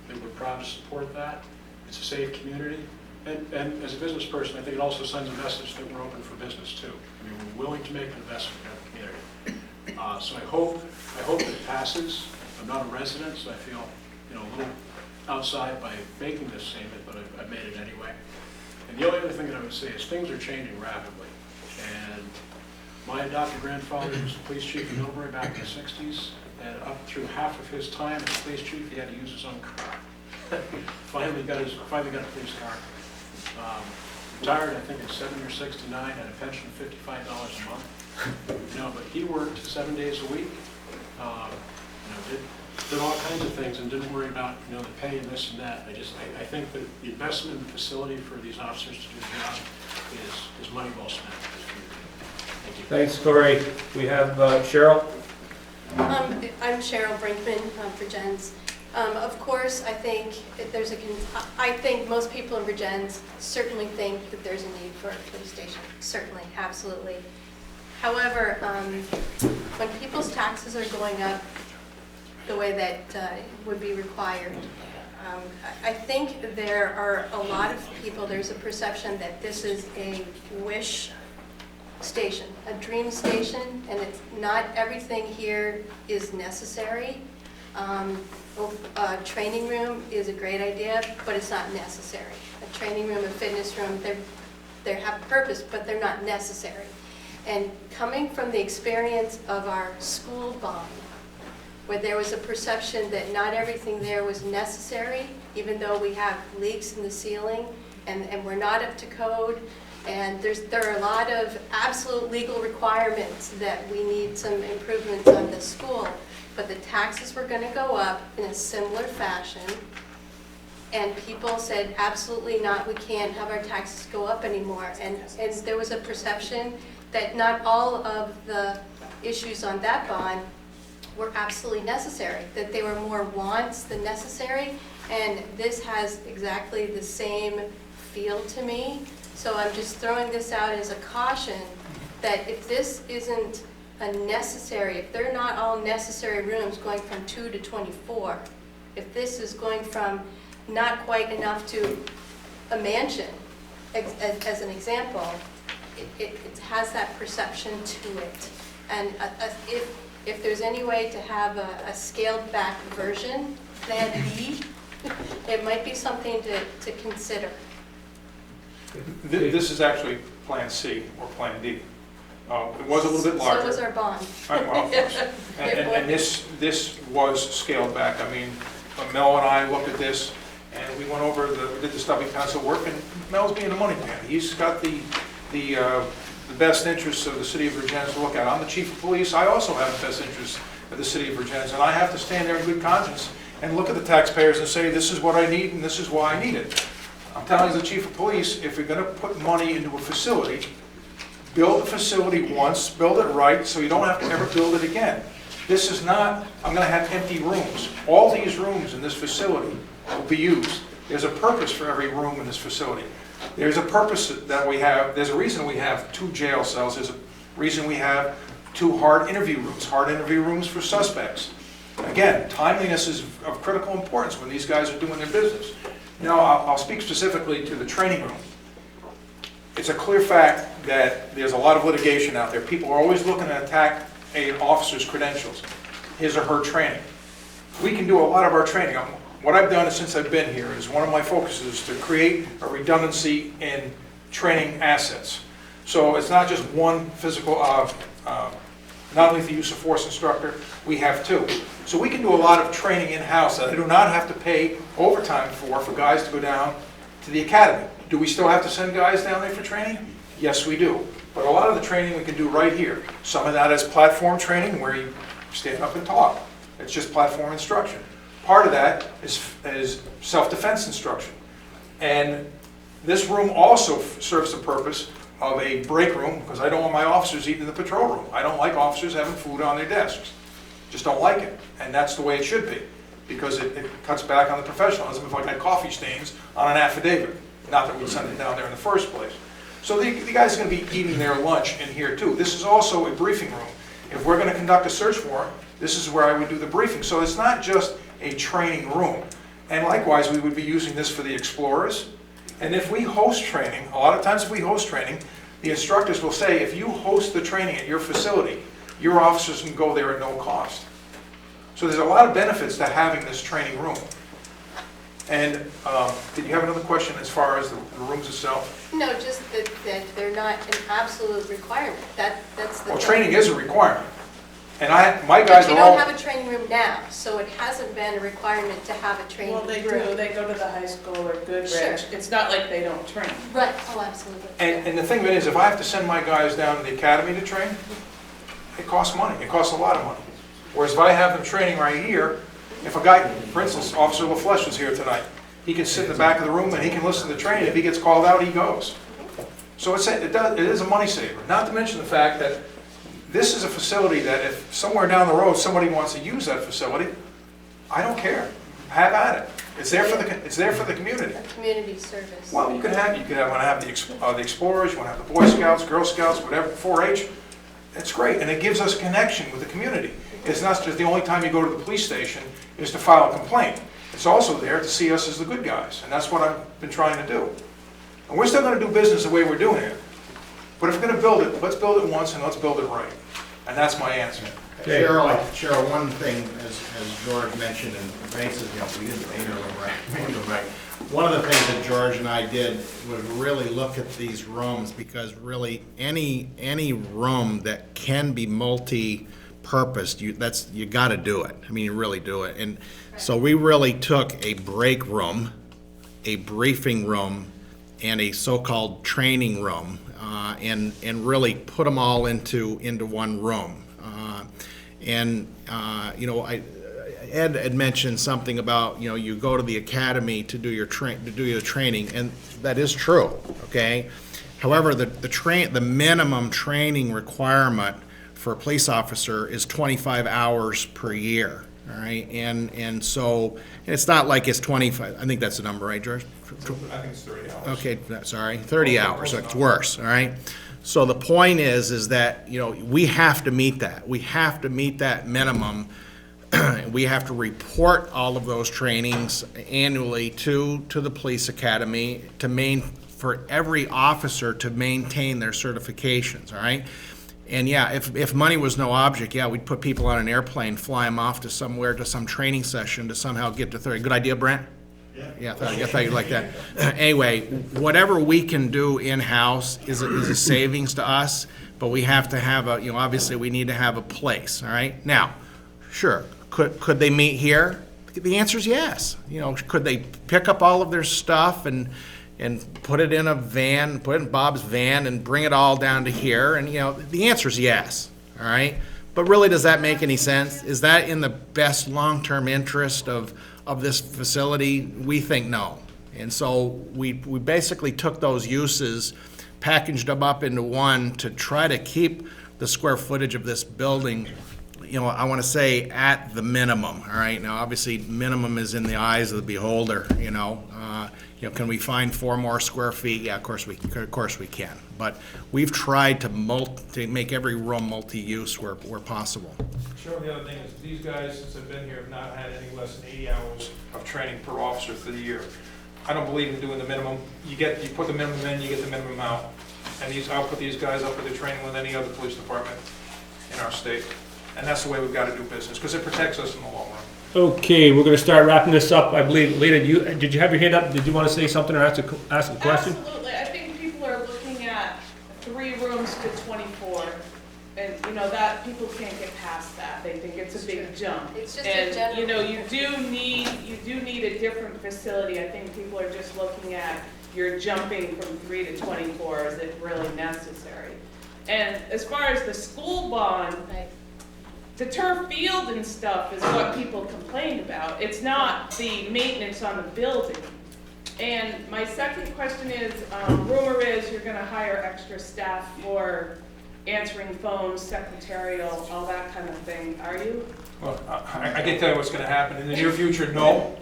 that we're proud to support that. It's a safe community. And as a business person, I think it also sends a message that we're open for business too. We're willing to make an investment in the community. So I hope that it passes. I'm not a resident, so I feel a little outside by making this statement, but I've made it anyway. And the only other thing that I would say is things are changing rapidly. And my adopted grandfather was the police chief in Middlebury back in the 60s, and up through half of his time as police chief, he had to use his own car. finally got a police car. Retired, I think, at 70 or 69, had a pension of $55 a month. But he worked 7 days a week. Did all kinds of things and didn't worry about the pay and this and that. I think that the investment in the facility for these officers to do the job is money well spent. Thank you. Thanks, Corey. We have Cheryl. I'm Cheryl Brinkman for Vergennes. Of course, I think I think most people in Vergennes certainly think that there's a need for a police station. Certainly, absolutely. However, when people's taxes are going up the way that would be required, I think there are a lot of people, there's a perception that this is a wish station, a dream station, and it's not everything here is necessary. A training room is a great idea, but it's not necessary. A training room, a fitness room, they have a purpose, but they're not necessary. And coming from the experience of our school bond, where there was a perception that not everything there was necessary, even though we have leaks in the ceiling and we're not up to code, and there are a lot of absolute legal requirements that we need some improvements on the school, but the taxes were going to go up in a similar fashion, and people said, absolutely not, we can't have our taxes go up anymore. And there was a perception that not all of the issues on that bond were absolutely necessary, that they were more wants than necessary, and this has exactly the same feel to me. So I'm just throwing this out as a caution that if this isn't a necessary, if they're not all necessary rooms going from 2 to 24, if this is going from not quite enough to a mansion, as an example, it has that perception to it. And if there's any way to have a scaled back version, Plan B, it might be something to consider. This is actually Plan C or Plan D. It was a little bit larger. So was our bond. Well, of course. And this was scaled back. I mean, Mel and I looked at this, and we went over, we did the stubby pencil work, and Mel's being a money man. He's got the best interests of the city of Vergennes to look at. I'm the chief of police. I also have the best interests of the city of Vergennes, and I have to stand there in good conscience and look at the taxpayers and say, this is what I need, and this is why I need it. I'm telling you, as the chief of police, if you're going to put money into a facility, build the facility once, build it right, so you don't have to ever build it again. This is not, I'm going to have empty rooms. All these rooms in this facility will be used. There's a purpose for every room in this facility. There's a purpose that we have, there's a reason we have 2 jail cells, there's a reason we have 2 hard interview rooms for suspects. Again, timeliness is of critical importance when these guys are doing their business. Now, I'll speak specifically to the training room. It's a clear fact that there's a lot of litigation out there. People are always looking to attack an officer's credentials, his or her training. We can do a lot of our training. What I've done since I've been here is one of my focuses to create a redundancy in training assets. So it's not just one physical, non-lethal use of force instructor, we have 2. So we can do a lot of training in-house that I do not have to pay overtime for guys to go down to the academy. Do we still have to send guys down there for training? Yes, we do. But a lot of the training we can do right here. Some of that is platform training where you stand up and talk. It's just platform instruction. Part of that is self-defense instruction. And this room also serves the purpose of a break room, because I don't want my officers eating in the patrol room. I don't like officers having food on their desks. Just don't like it. And that's the way it should be, because it cuts back on the professionalism if I got coffee stains on an affidavit. Not that we'd send it down there in the first place. So the guys are going to be eating their lunch in here too. This is also a briefing room. If we're going to conduct a search warrant, this is where I would do the briefing. So it's not just a training room. And likewise, we would be using this for the explorers. And if we host training, a lot of times if we host training, the instructors will say, if you host the training at your facility, your officers can go there at no cost. So there's a lot of benefits to having this training room. And did you have another question as far as the rooms itself? No, just that they're not an absolute requirement. That's the Well, thing. training is a requirement. And my guys But you are all... don't have a training room now, so it hasn't been a requirement to have a training room. Well, they do, they go to the high school or Goodrich. Sure. It's not like they don't train. Right, oh, absolutely. And the thing of it is, if I have to send my guys down to the academy to train, it costs money. It costs a lot of money. Whereas if I have them training right here, if a guy, for instance, Officer LaFleche was here tonight, he can sit in the back of the room and he can listen to the training. If he gets called out, he goes. So it is a money saver. Not to mention the fact that This is a facility that if somewhere down the road, somebody wants to use that facility, I don't care. Have at it. It's there for the community. A community service. Well, want to have the Explorers, you want to have the Boy Scouts, Girl Scouts, whatever, 4-H. It's great, and it gives us a connection with the community. It's not just the only time you go to the police station is to file a complaint. It's also there to see us as the good guys, and that's what I've been trying to do. And we're still going to do business the way we're doing it. But if we're going to build it, let's build it once and let's build it right. And that's my answer. Cheryl, one thing, as George mentioned, and basically, we didn't make it right. One of the things that George and I did was really look at these rooms, because really any room that can be multi-purposed, you got to do it. I mean, you really do it. And so we really took a break room, a briefing room, and a so-called training room, and really put them all into one room. Ed had mentioned something about, you go to the academy to do your training, and that is true, okay? However, the minimum training requirement for a police officer is 25 hours per year, all right? And so, it's not like it's 25, I think that's the number, right, George? I think it's 30 hours. Okay, sorry, 30 hours, so it's worse, all right? So the point is that, we have to meet that. We have to meet that minimum. We have to report all of those trainings annually to the police academy for every officer to maintain their certifications, all right? And yeah, if money was no object, yeah, we'd put people on an airplane, fly them off to somewhere, to some training session to somehow get to 30. Good idea, Brent? Yeah, I thought you'd like that. Anyway, whatever we can do in-house is a savings to us, but we have to have obviously we need to have a place, all right? Now, sure, could they meet here? The answer is yes. Could they pick up all of their stuff and put it in a van, put it in Bob's van and bring it all down to here? And, the answer is yes, all right? But really, does that make any sense? Is that in the best long-term interest of this facility? We think no. And so we basically took those uses, packaged them up into one to try to keep the square footage of this building, I want to say at the minimum, all right? Now, obviously, minimum is in the eyes of the beholder, can we find 4 more square feet? Yeah, of course we can. But we've tried to make every room multi-use where possible. Sure, the other thing is, these guys, since I've been here, have not had any less than 80 hours of training per officer for the year. I don't believe in doing the minimum. You put the minimum in, you get the minimum out. And I'll put these guys up with the training with any other police department in our state. And that's the way we've got to do business, because it protects us in the long run. Okay, we're going to start wrapping this up. I believe, Lita, did you have your hand up? Did you want to say something or ask a question? Absolutely. I think people are looking at 3 rooms to 24. And, that people can't get past that. They think it's a big jump. It's just a general. you do need a different facility. I think people are just looking at, you're jumping from 3 to 24. Is it really necessary? And as far as the school bond, the turf field and stuff is what people complain about. It's not the maintenance on the building. And my second question is, rumor is you're gonna hire extra staff for answering phones, secretarial, all that kind of thing. Are you? Well, I can tell you what's going to happen in the near future. No.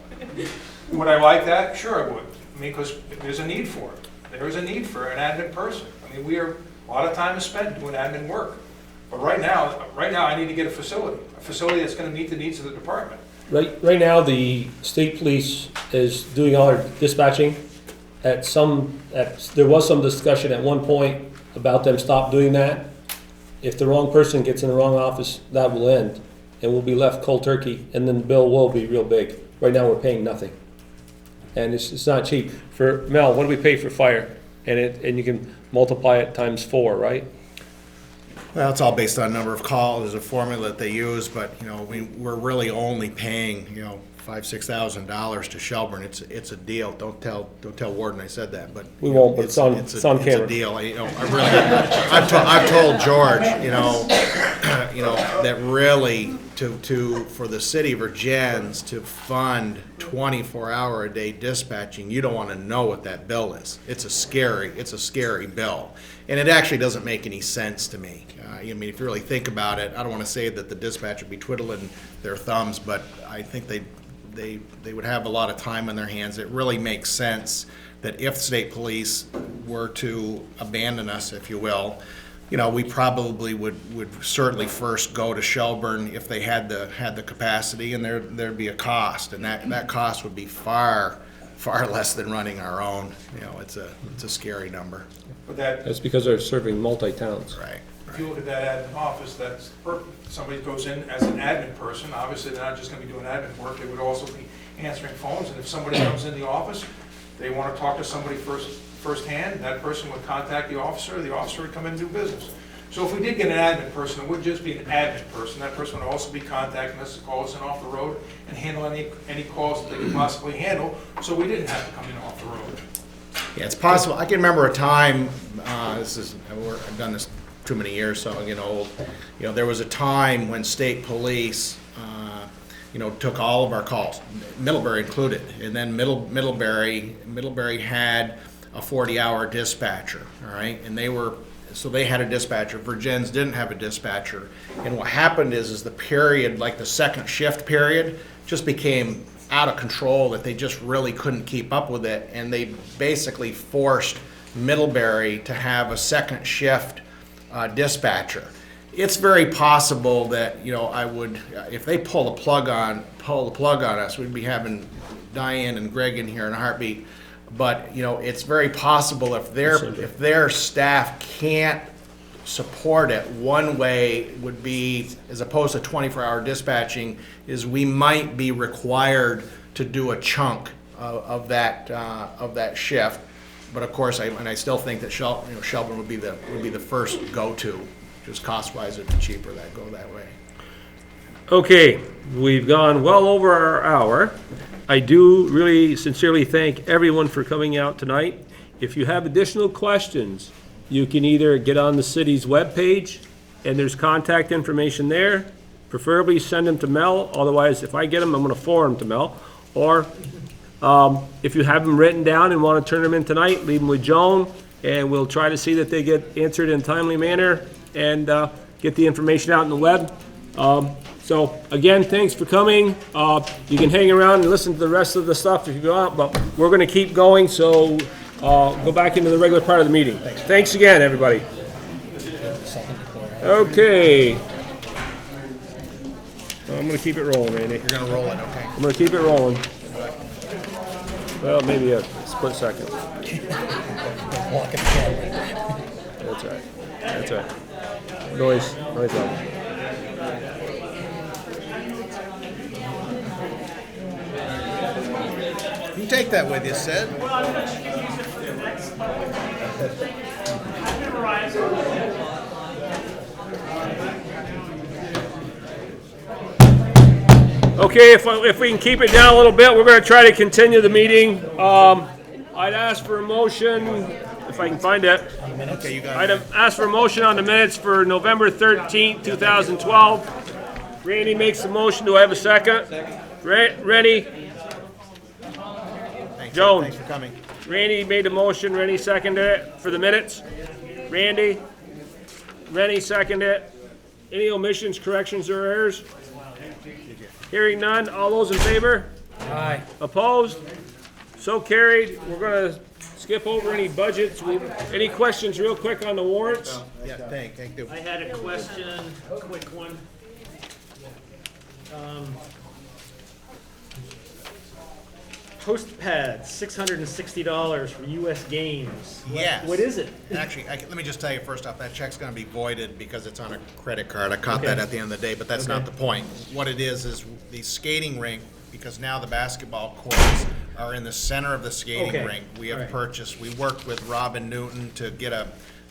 Would I like that? Sure I would. I mean, because there's a need for it. There is a need for an admin person. I mean, a lot of time is spent doing admin work. But right now I need to get a facility that's going to meet the needs of the department. Right now, the state police is doing all their dispatching. There was some discussion at one point about them stop doing that. If the wrong person gets in the wrong office, that will end, and we'll be left cold turkey, and then the bill will be real big. Right now, we're paying nothing, and it's not cheap. For Mel, what do we pay for fire? And you can multiply it times 4, right? Well, it's all based on number of calls. There's a formula that they use, but we're really only paying $5,000-6,000 to Shelburne. It's a deal. Don't tell Warden I said that, but we won't. But it's on camera. It's a deal. I've told George, that really for the city of Vergennes to fund 24-hour-a-day dispatching, you don't want to know what that bill is. It's a scary bill. And it actually doesn't make any sense to me. I mean, if you really think about it, I don't want to say that the dispatcher would be twiddling their thumbs, but I think they would have a lot of time on their hands. It really makes sense that if state police were to abandon us, if you will, you know, we probably would certainly first go to Shelburne if they had the capacity, and there'd be a cost, and that cost would be far less than running our own. You know, it's a scary number. But that, That's because they're serving multi-towns. Right. if you look at that admin office, that's somebody goes in as an admin person, obviously they're not just gonna be doing admin work, they would also be answering phones, and if somebody comes in the office, they wanna talk to somebody firsthand, that person would contact the officer would come in and do business. So if we did get an admin person, it would just be an admin person. That person would also be contacting us to call us in off the road and handle any calls that they could possibly handle, so we didn't have to come in off the road. Yeah, it's possible. I can remember a time, I've done this too many years, so I'm getting old. You know, there was a time when state police, took all of our calls, Middlebury included, and then Middlebury had a 40-hour dispatcher, all right, and they had a dispatcher. Vergennes didn't have a dispatcher, and what happened is the period, like the second shift period, just became out of control, that they just really couldn't keep up with it, and they basically forced Middlebury to have a second shift dispatcher. It's very possible that, if they pull the plug on us, we'd be having Diane and Greg in here in a heartbeat. But, it's very possible if their staff can't support it, one way would be, as opposed to 24-hour dispatching, is we might be required to do a chunk of that shift. But of course, I still think that Shelburne would be the first go-to, just cost-wise, it'd be cheaper that go that way. Okay, we've gone well over our hour. I do really sincerely thank everyone for coming out tonight. If you have additional questions, you can either get on the city's webpage, and there's contact information there. Preferably send them to Mel, otherwise if I get them, I'm gonna forward them to Mel. Or if you have them written down and wanna turn them in tonight, leave them with Joan, and we'll try to see that they get answered in a timely manner and get the information out in the web. So again, thanks for coming. You can hang around and listen to the rest of the stuff if you want, but we're gonna keep going, so go back into the regular part of the meeting. Thanks again, everybody. Okay. I'm gonna keep it rolling, Randy. You're gonna roll it, okay? I'm gonna keep it rolling. Well, maybe a split second. That's right. That's right. Noise level. You can take that with you, Sid. Okay, if we can keep it down a little bit, we're going to try to continue the meeting. I'd ask for a motion, if I can find it. Okay, you got it. I'd ask for a motion on the minutes for November 13th, 2012. Randy makes the motion. Do I have a second? Rennie? Joan. Thanks for coming. Randy made the motion. Rennie seconded it for the minutes. Randy? Rennie seconded it. Any omissions, corrections, or errors? Hearing none, all those in favor? Aye. Opposed? So carried. We're gonna skip over any budgets. Any questions real quick on the warrants? Yeah, thank you. I had a question, a quick one. Post pads, $660 for US Games. Yes. What is it? Actually, let me just tell you first off, that check's gonna be voided because it's on a credit card. I caught that at the end of the day, but that's not the point. What it is the skating rink, because now the basketball courts are in the center of the skating rink. We have purchased, we worked with Robin Newton to get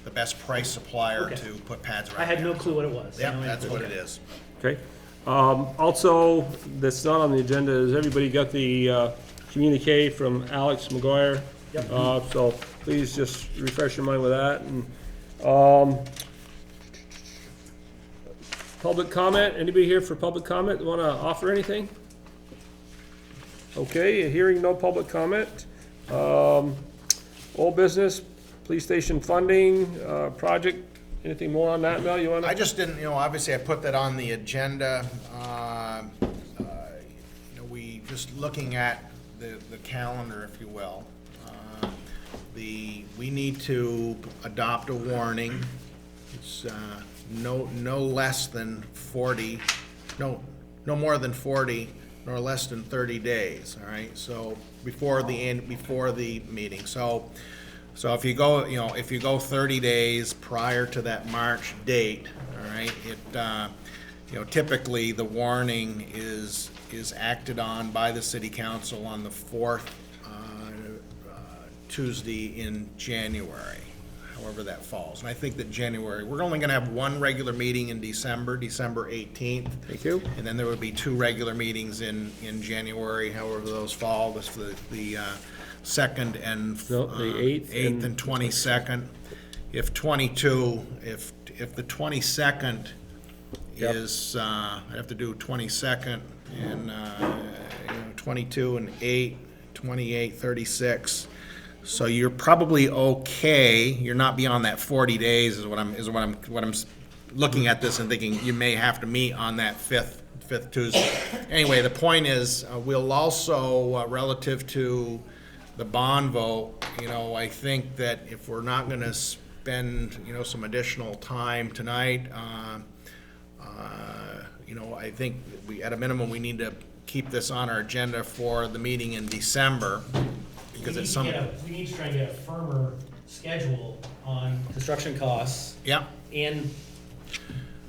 the best price supplier to put pads around. I had no clue what it was. Yep, that's what it is. Okay. Also, that's not on the agenda, has everybody got the communique from Alex McGuire? Yep. So please just refresh your mind with that. And Public comment, anybody here for public comment, want to offer anything? Okay, hearing no public comment. Old business, police station funding, project, anything more on that, Mel, you want to? I just didn't, obviously I put that on the agenda. We, just looking at the calendar, if you will. We need to adopt a warning. It's no less than 40, no more than 40, nor less than 30 days, all right? So before the meeting. So if you go, if you go 30 days prior to that March date, all right, typically the warning is acted on by the city council on the 4th Tuesday in January, however that falls. And I think that January, we're only going to have one regular meeting in December 18th. Thank you. And then there would be 2 regular meetings in January, however those fall. This the 2nd and No, the 8th and 22nd. If the 22nd Yep. is, I have to do 22nd and 22 and 8, 28, 36. So you're probably okay. You're not beyond that 40 days is what I'm looking at this and thinking you may have to meet on that fifth Tuesday. Anyway, the point is we'll also relative to the bond vote. I think that if we're not going to spend some additional time tonight, I think at a minimum we need to keep this on our agenda for the meeting in December. Because we need to try and get a firmer schedule on construction costs. Yeah. And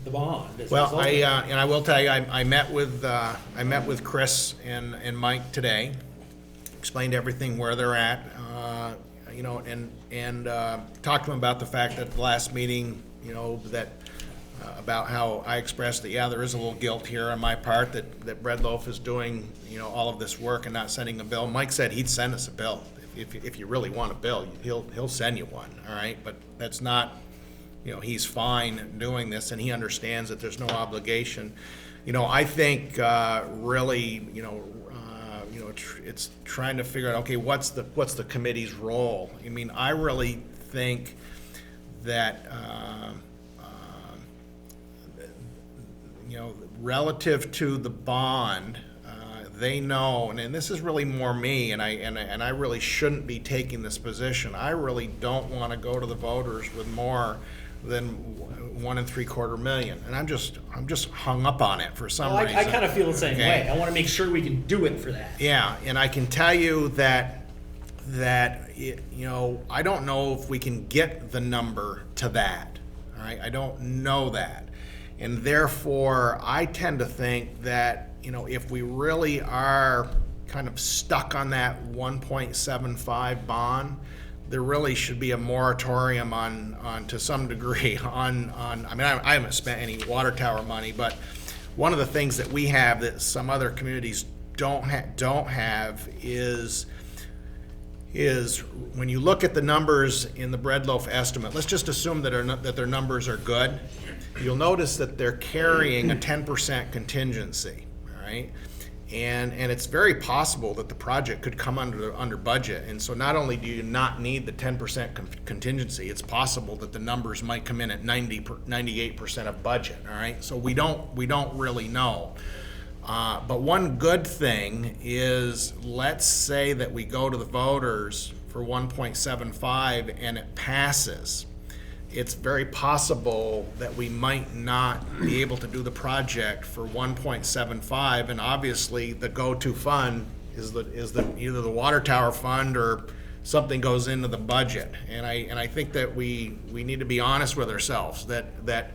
the bond. Well, I will tell you, I met with Chris and Mike today, explained everything where they're at, and talked to them about the fact that the last meeting, that about how I expressed that there is a little guilt here on my part that Bread Loaf is doing all of this work and not sending a bill. Mike said he'd send us a bill if you really want a bill. He'll send you one. All right, but that's not. He's fine doing this, and he understands that there's no obligation. I think really, it's trying to figure out, okay, what's the committee's role? I mean, I really think that relative to the bond, they know, and this is really more me, and I really shouldn't be taking this position. I really don't want to go to the voters with more than $1 3/4 million, and I'm just hung up on it for some reason. I kind of feel the same Okay. way. I want to make sure we can do it for that. Yeah, and I can tell you that I don't know if we can get the number to that. All right, I don't know that. And therefore, I tend to think that, if we really are kind of stuck on that 1.75 bond, there really should be a moratorium on to some degree on I mean, I haven't spent any water tower money, but one of the things that we have that some other communities don't have is when you look at the numbers in the Bread Loaf estimate, let's just assume that their numbers are good. You'll notice that they're carrying a 10% contingency, all right? And it's very possible that the project could come under budget. And so not only do you not need the 10% contingency, it's possible that the numbers might come in at 98% of budget, all right? So we don't really know. But one good thing is, let's say that we go to the voters for 1.75 and it passes. It's very possible that we might not be able to do the project for 1.75, and obviously the go-to fund is either the water tower fund or something goes into the budget. And I think that we need to be honest with ourselves that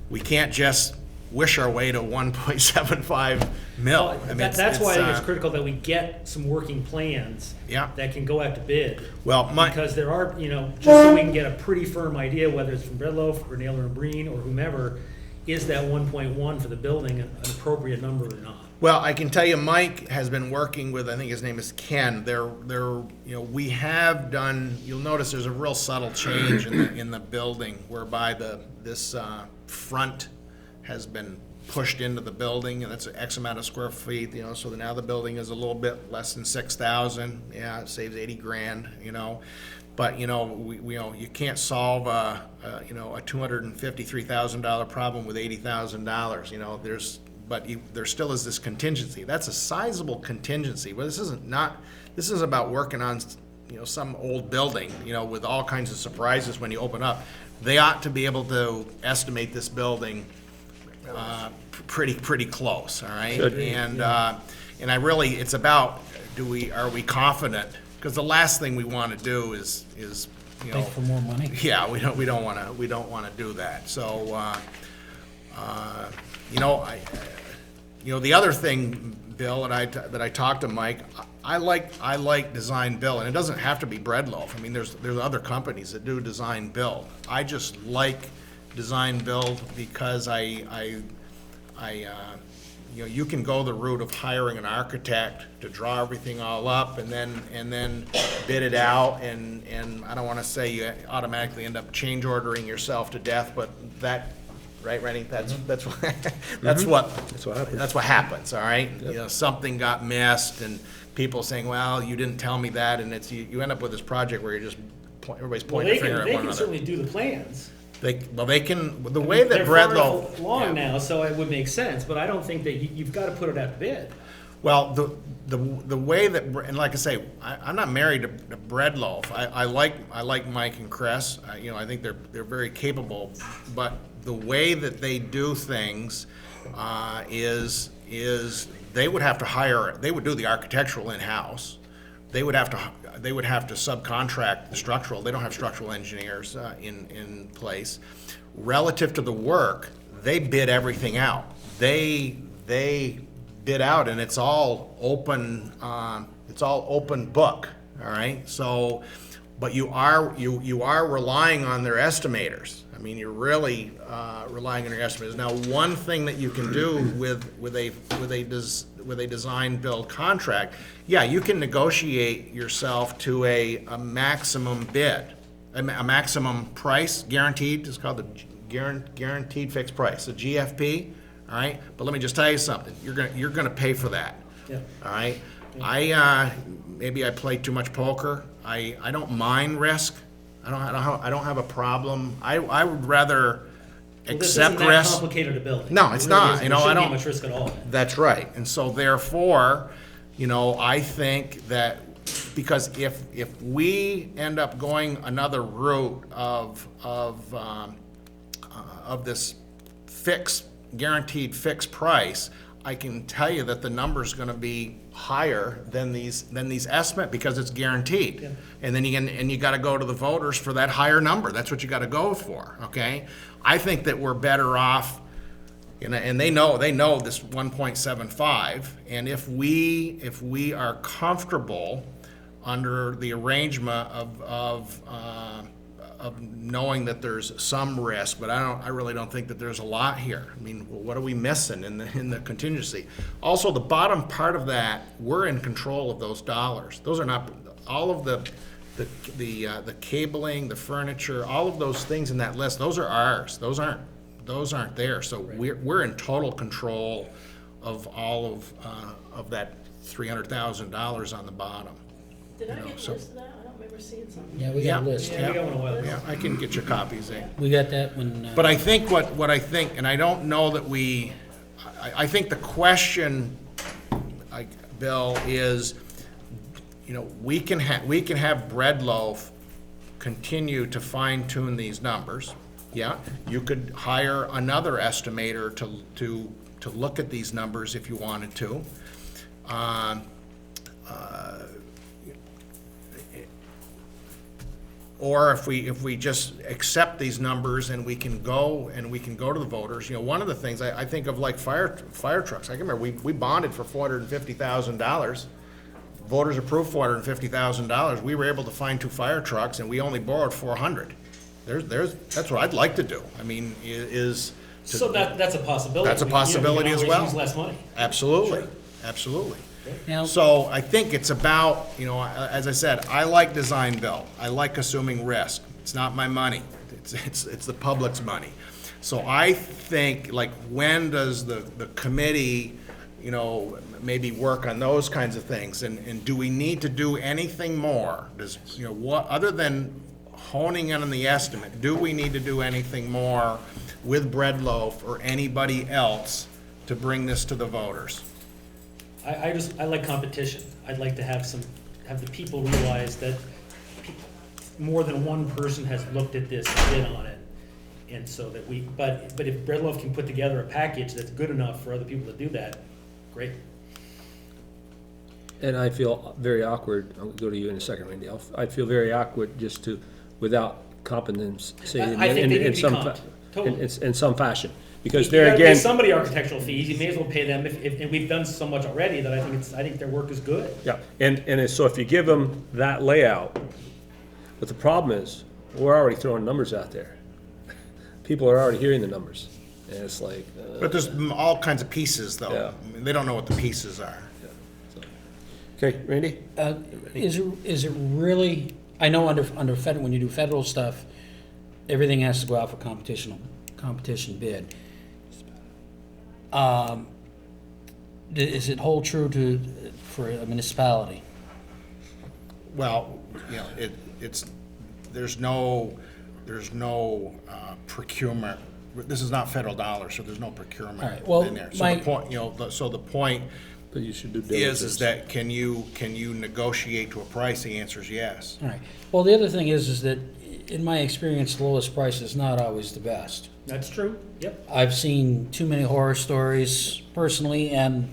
we can't just wish our way to 1.75 mil. I mean, that's why I think it's critical that we get some working plans that can go out to bid. Well, because there are, just so we can get a pretty firm idea, whether it's from Bread Loaf or Naylor and Breen or whomever, is that 1.1 for the building an appropriate number or not? Well, I can tell you, Mike has been working with, I think his name is Ken. We have done. You'll notice there's a real subtle change in the building, whereby this front has been pushed into the building, and that's X amount of square feet, so now the building is a little bit less than 6,000. Yeah, it saves 80 grand, But, you can't solve a $253,000 problem with $80,000, but there still is this contingency. That's a sizable contingency. But this is about working on, some old building, with all kinds of surprises when you open up. They ought to be able to estimate this building pretty close, all right? And I really, it's about, are we confident? Because the last thing we want to do is Beg for more money? yeah, we don't want to do that. So the other thing, Bill, that I talked to Mike, I like design build, and it doesn't have to be bread loaf. I mean, there's other companies that do design build. I just like design build because you can go the route of hiring an architect to draw everything all up and then bid it out, and I don't want to say you automatically end up change ordering yourself to death, but that, right, Rennie? That's what happens, all right? Something got missed, and people saying, well, you didn't tell me that, and you end up with this project where you're just everybody's pointing a finger at one another. They can certainly do the plans. They can, the way that bread loaf. They're far along now, so it would make sense, but I don't think that you've got to put it out to bid. Well, the way that, and like I say, I'm not married to bread loaf. I like Mike and Chris. I think they're very capable, but the way that they do things is they would have to hire. They would do the architectural in-house. They would have to subcontract the structural. They don't have structural engineers in place. Relative to the work, they bid everything out. They bid out, and it's all open. It's all open book. All right. So, but you are relying on their estimators. I mean, you're really relying on your estimators. Now, one thing that you can do with a design build contract, yeah, you can negotiate yourself to a maximum bid, a maximum price guaranteed. It's called the guaranteed fixed price, the GFP. All right, but let me just tell you something. You're gonna pay for that. Yeah. All right. Yeah. Maybe I play too much poker. I don't mind risk. I don't have a problem. I would rather accept this isn't that risk. complicated a building. No, it's It really not. isn't. I There shouldn't don't. be much risk at all. That's right. And so therefore, I think that because if we end up going another route of this guaranteed fixed price, I can tell you that the number's going to be higher than these estimate because it's guaranteed. Yeah. And then you got to go to the voters for that higher number. That's what you got to go for. Okay, I think that we're better off. And they know this 1.75. And if we are comfortable under the arrangement of knowing that there's some risk, but I really don't think that there's a lot here. I mean, what are we missing in the contingency? Also, the bottom part of that, we're in control of those dollars. Those are not all of the cabling, the furniture, all of those things in that list. Those are ours. Those aren't there. So we're in total control of all of that $300,000 on the bottom. Did I get a list of that? I don't remember seeing something. Yeah, we got a list. Yeah. We got one a while ago. Yeah, I can get your copies in. We got that when. But I think what I think, and I don't know that I think the question, Bill, is, we can have bread loaf continue to fine tune these numbers. Yeah, you could hire another estimator to look at these numbers if you wanted to. Or if we just accept these numbers and we can go to the voters. One of the things I think of, like fire trucks. I can remember we bonded for $450,000. Voters approved $450,000. We were able to find 2 fire trucks, and we only borrowed $400. That's what I'd like to do. I mean, So that's a possibility. That's a possibility as well. Use less money. Absolutely, Sure. Absolutely. Now, So I think it's about, as I said, I like design build. I like assuming risk. It's not my money. It's the public's money. So I think, like, when does the committee, you know, maybe work on those kinds of things? And do we need to do anything more? Does, you know, what, other than honing in on the estimate, do we need to do anything more with Bread Loaf or anybody else to bring this to the voters? I like competition. I'd like to have the people realize that more than one person has looked at this and bid on it. And so that but if Bread Loaf can put together a package that's good enough for other people to do that, great. And I feel very awkward, I'll go to you in a second, Randy. I feel very awkward just to, without competence, say, I think they need to be comped, totally. in some fashion. Because You there gotta pay again, somebody architectural fees, you may as well pay them, and we've done so much already that I think their work is good. yeah, and so if you give them that layout, but the problem is, we're already throwing numbers out there. People are already hearing the numbers, and it's like. But there's all kinds of pieces, though. Yeah. I mean, they don't know what the pieces are. Okay, Randy? Is it really, I know under federal, when you do federal stuff, everything has to go out for competition bid. Is it hold true for a municipality? Well, you know, there's no procurement. This is not federal dollars, so there's no procurement All right, well, in there. So the point, you know, the point But you should do is diligence. that can you negotiate to a price? The answer is yes. All right. Well, the other thing is that in my experience, the lowest price is not always the best. That's true, yep. I've seen too many horror stories personally, and,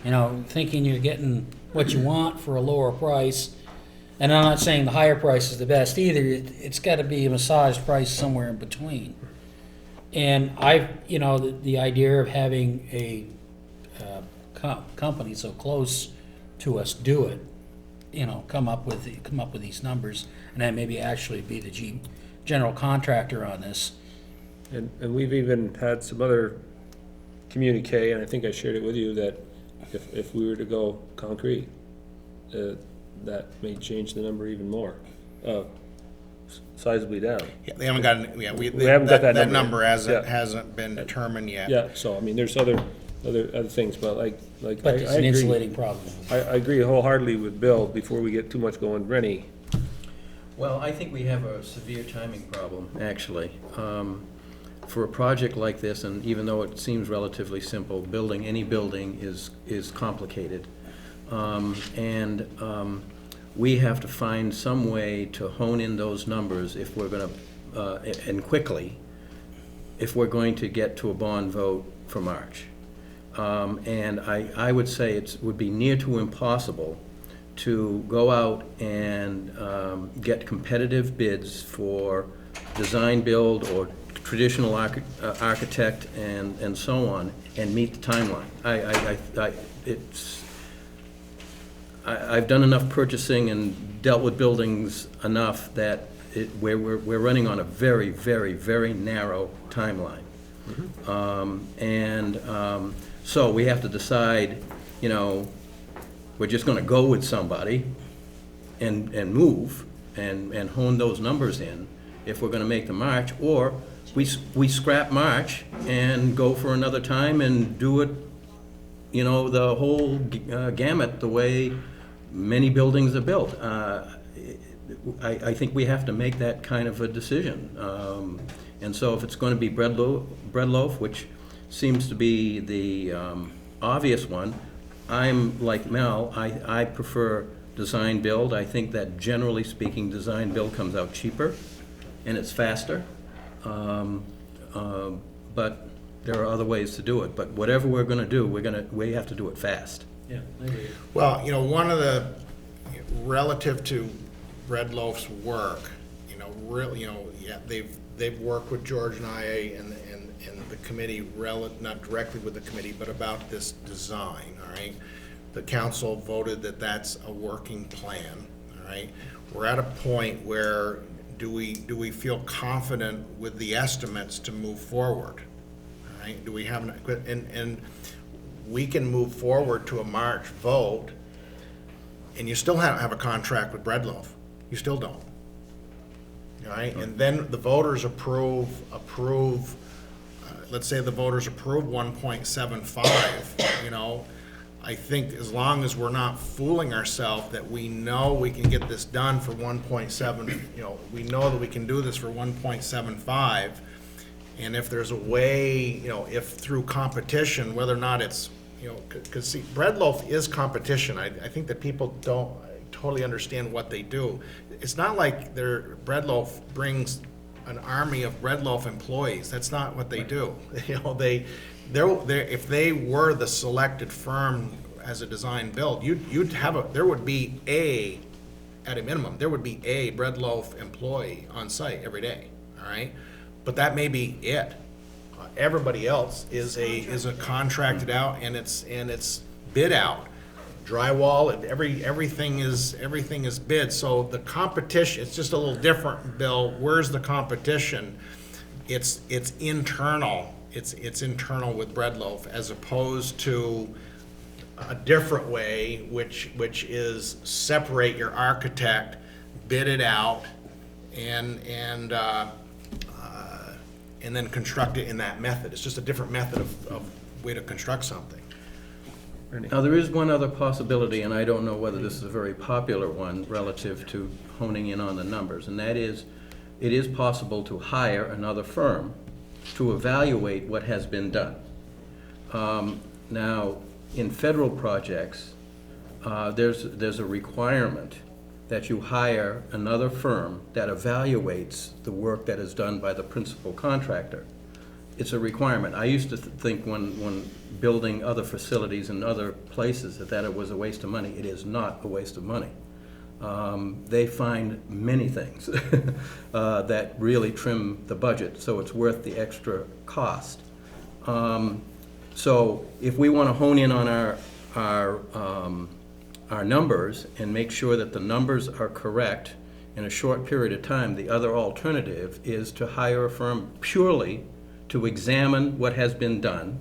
you know, thinking you're getting what you want for a lower price. And I'm not saying the higher price is the best either. It's got to be a massaged price somewhere in between. And you know, the idea of having a company so close to us do it, you know, come up with these numbers, and then maybe actually be the general contractor on this. And we've even had some other communique, and I think I shared it with you, that if we were to go concrete, that may change the number even more, sizably down. Yeah, they haven't got. Yeah, we haven't got that That number. number Yeah. hasn't been determined yet. Yeah, so I mean, there's other things, but like But I it's an agree. insulating problem. I agree wholeheartedly with Bill, before we get too much going. Rennie? Well, I think we have a severe timing problem, actually. For a project like this, and even though it seems relatively simple, building any building is complicated. We have to find some way to hone in those numbers if we're going to, and quickly, if we're going to get to a bond vote for March. And I would say it would be near to impossible to go out and get competitive bids for design build or traditional architect and so on, and meet the timeline. I've done enough purchasing and dealt with buildings enough that we're running on a very, very, very narrow timeline. So we have to decide, you know, we're just going to go with somebody and move and hone those numbers in if we're going to make the March, or we scrap March and go for another time and do it, you know, the whole gamut the way many buildings are built. I think we have to make that kind of a decision. And so if it's going to be bread loaf, which seems to be the obvious one, I'm like Mel, I prefer design build. I think that generally speaking, design build comes out cheaper and it's faster. But there are other ways to do it. But whatever we're going to do, we have to do it fast. Yeah, I agree. Well, you know, one of the, relative to Bread Loaf's work, you know, really, you know, yeah, they've worked with George and I and the committee, not directly with the committee, but about this design, all right? The council voted that that's a working plan, all right? We're at a point where do we feel confident with the estimates to move forward, all right? Do we have, and we can move forward to a March vote, and you still have a contract with Bread Loaf. You still don't. all right? And then the voters approve, let's say the voters approve 1.75, you know, I think as long as we're not fooling ourselves that we know we can get this done for 1.7, you know, we know that we can do this for 1.75, and if there's a way, you know, if through competition, whether or not it's, you know, because see, bread loaf is competition. I think that people don't totally understand what they do. It's not like their bread loaf brings an army of bread loaf employees. That's not what they do. You know, if they were the selected firm as a design build, there would be at a minimum, there would be a bread loaf employee on site every day, all right? But that may be it. Everybody else is a contracted out, and it's bid out. Drywall, and everything is bid. So the competition, it's just a little different, Bill. Where's the competition? It's internal. It's internal with bread loaf, as opposed to a different way, which is separate your architect, bid it out, and then construct it in that method. It's just a different method of way to construct something. Now, there is one other possibility, and I don't know whether this is a very popular one relative to honing in on the numbers, and that is, it is possible to hire another firm to evaluate what has been done. Now, in federal projects, there's a requirement that you hire another firm that evaluates the work that is done by the principal contractor. It's a requirement. I used to think when building other facilities in other places that it was a waste of money. It is not a waste of money. They find many things that really trim the budget, so it's worth the extra cost. So if we want to hone in on our numbers and make sure that the numbers are correct in a short period of time, the other alternative is to hire a firm purely to examine what has been done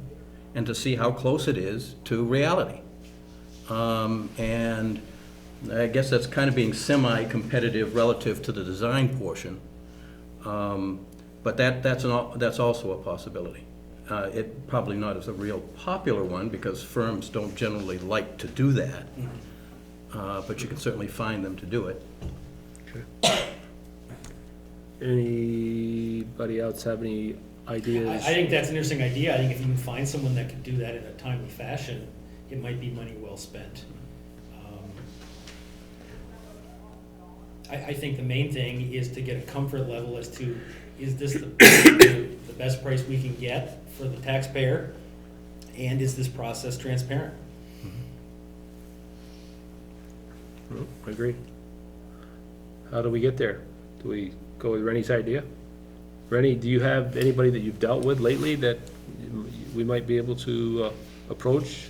and to see how close it is to reality. And I guess that's kind of being semi-competitive relative to the design portion, but that's also a possibility. It probably not as a real popular one because firms don't generally like to do that, but you can certainly find them to do it. Anybody else have any ideas? I think that's an interesting idea. I think if you can find someone that could do that in a timely fashion, it might be money well spent. I think the main thing is to get a comfort level as to, is this the best price we can get for the taxpayer, and is this process transparent? I agree. How do we get there? Do we go with Rennie's idea? Rennie, do you have anybody that you've dealt with lately that we might be able to approach?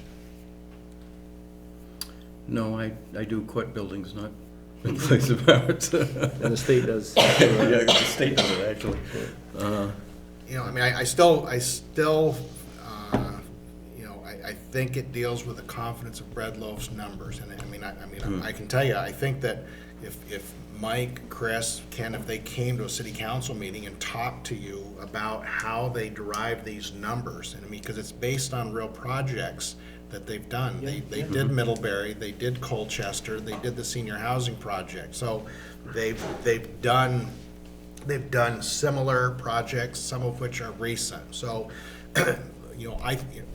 No, I do court buildings, not in place of ours. And the state does. Yeah, the state does it, actually. You know, I mean, I still, you know, I think it deals with the confidence of bread loaf's numbers, and I can tell you, I think that if Mike, Chris, Ken, if they came to a city council meeting and talked to you about how they derive these numbers, and I mean, because it's based on real projects that they've done. They did Middlebury, they did Colchester, they did the senior housing project. So they've done similar projects, some of which are recent. So, you know,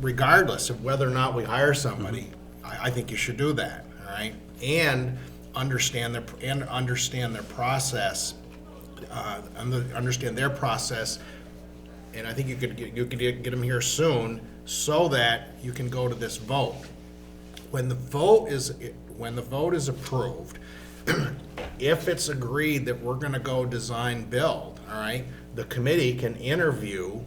regardless of whether or not we hire somebody, I think you should do that, all right? And understand their process, understand their process, and I think you could get them here soon so that you can go to this vote. When the vote is approved, if it's agreed that we're going to go design build, all right, the committee can interview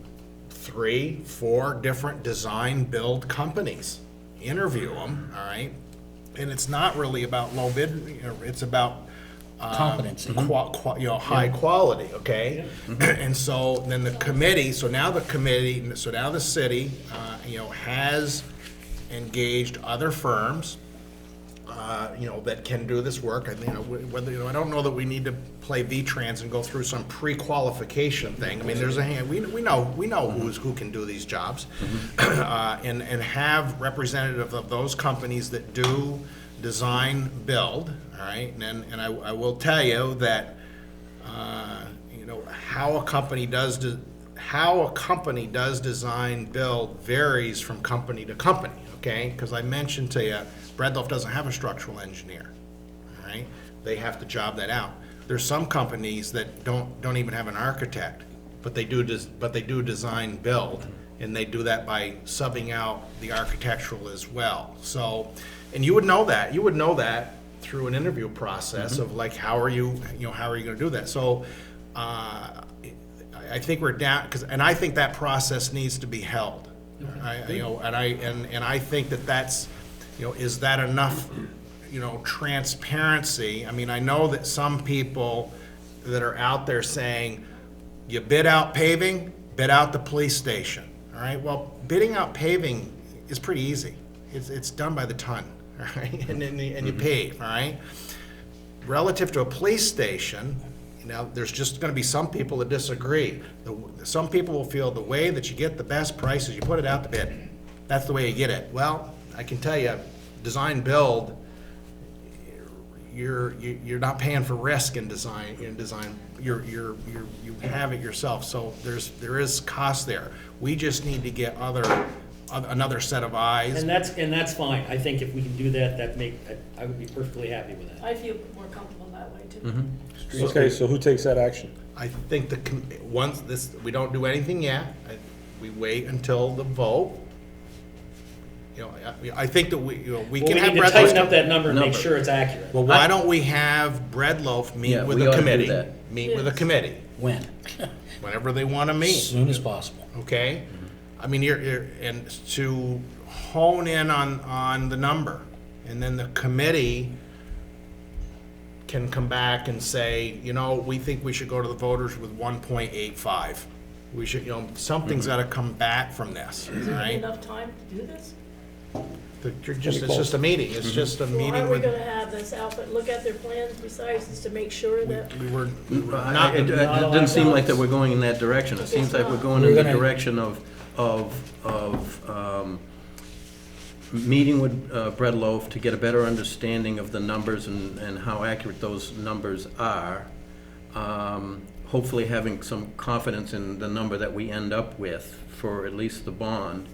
3-4 different design build companies. Interview them, all right, and it's not really about low bid. You know, it's about competency, high quality. Okay, and so then the committee. So now the city, has engaged other firms. that can do this work. I I don't know that we need to play V-Trans and go through some pre-qualification thing. I mean, there's we know who can do these jobs, and have representative of those companies that do design build. All right, and I will tell you that how a company does design build varies from company to company. Okay, because I mentioned to you, Breadloaf doesn't have a structural engineer. All right, they have to job that out. There's some companies that don't even have an architect, but they do design build, and they do that by subbing out the architectural as well. So, and you would know that through an interview process of like, how are you going to do that? So, I think we're down, and I think that process needs to be held. I think that's, is that enough, transparency? I mean, I know that some people that are out there saying, you bid out paving, bid out the police station. All right, well, bidding out paving is pretty easy. It's done by the ton, all right, and you pave, all right? Relative to a police station, there's just going to be some people that disagree. Some people will feel the way that you get the best price is you put it out to bid. That's the way you get it. Well, I can tell you, design build, you're not paying for risk in design. You have it yourself. So there is cost there. We just need to get another set of eyes. And that's fine. I think if we can do that, I would be perfectly happy with that. I feel more comfortable that way too. Mm-hmm. Okay, so who takes that action? I think we don't do anything yet. We wait until the vote. I think that we can have Breadloaf. We need to tighten up that number and make sure it's accurate. Well, why don't we have Breadloaf meet with a committee? With a committee. When? Whenever they want to meet. As soon as possible. Okay? I mean, and to hone in on the number, and then the committee can come back and say, we think we should go to the voters with 1.85. We should, something's got to come back from this, Is there right? enough time to do this? It's just a meeting. It's just a meeting Well, aren't we with. gonna have this outfit look at their plans besides, just to make sure that? We were not. It didn't seem like that we're going in that direction. It seems like we're going in the direction of meeting with Breadloaf to get a better understanding of the numbers and how accurate those numbers are. Hopefully having some confidence in the number that we end up with for at least the bond.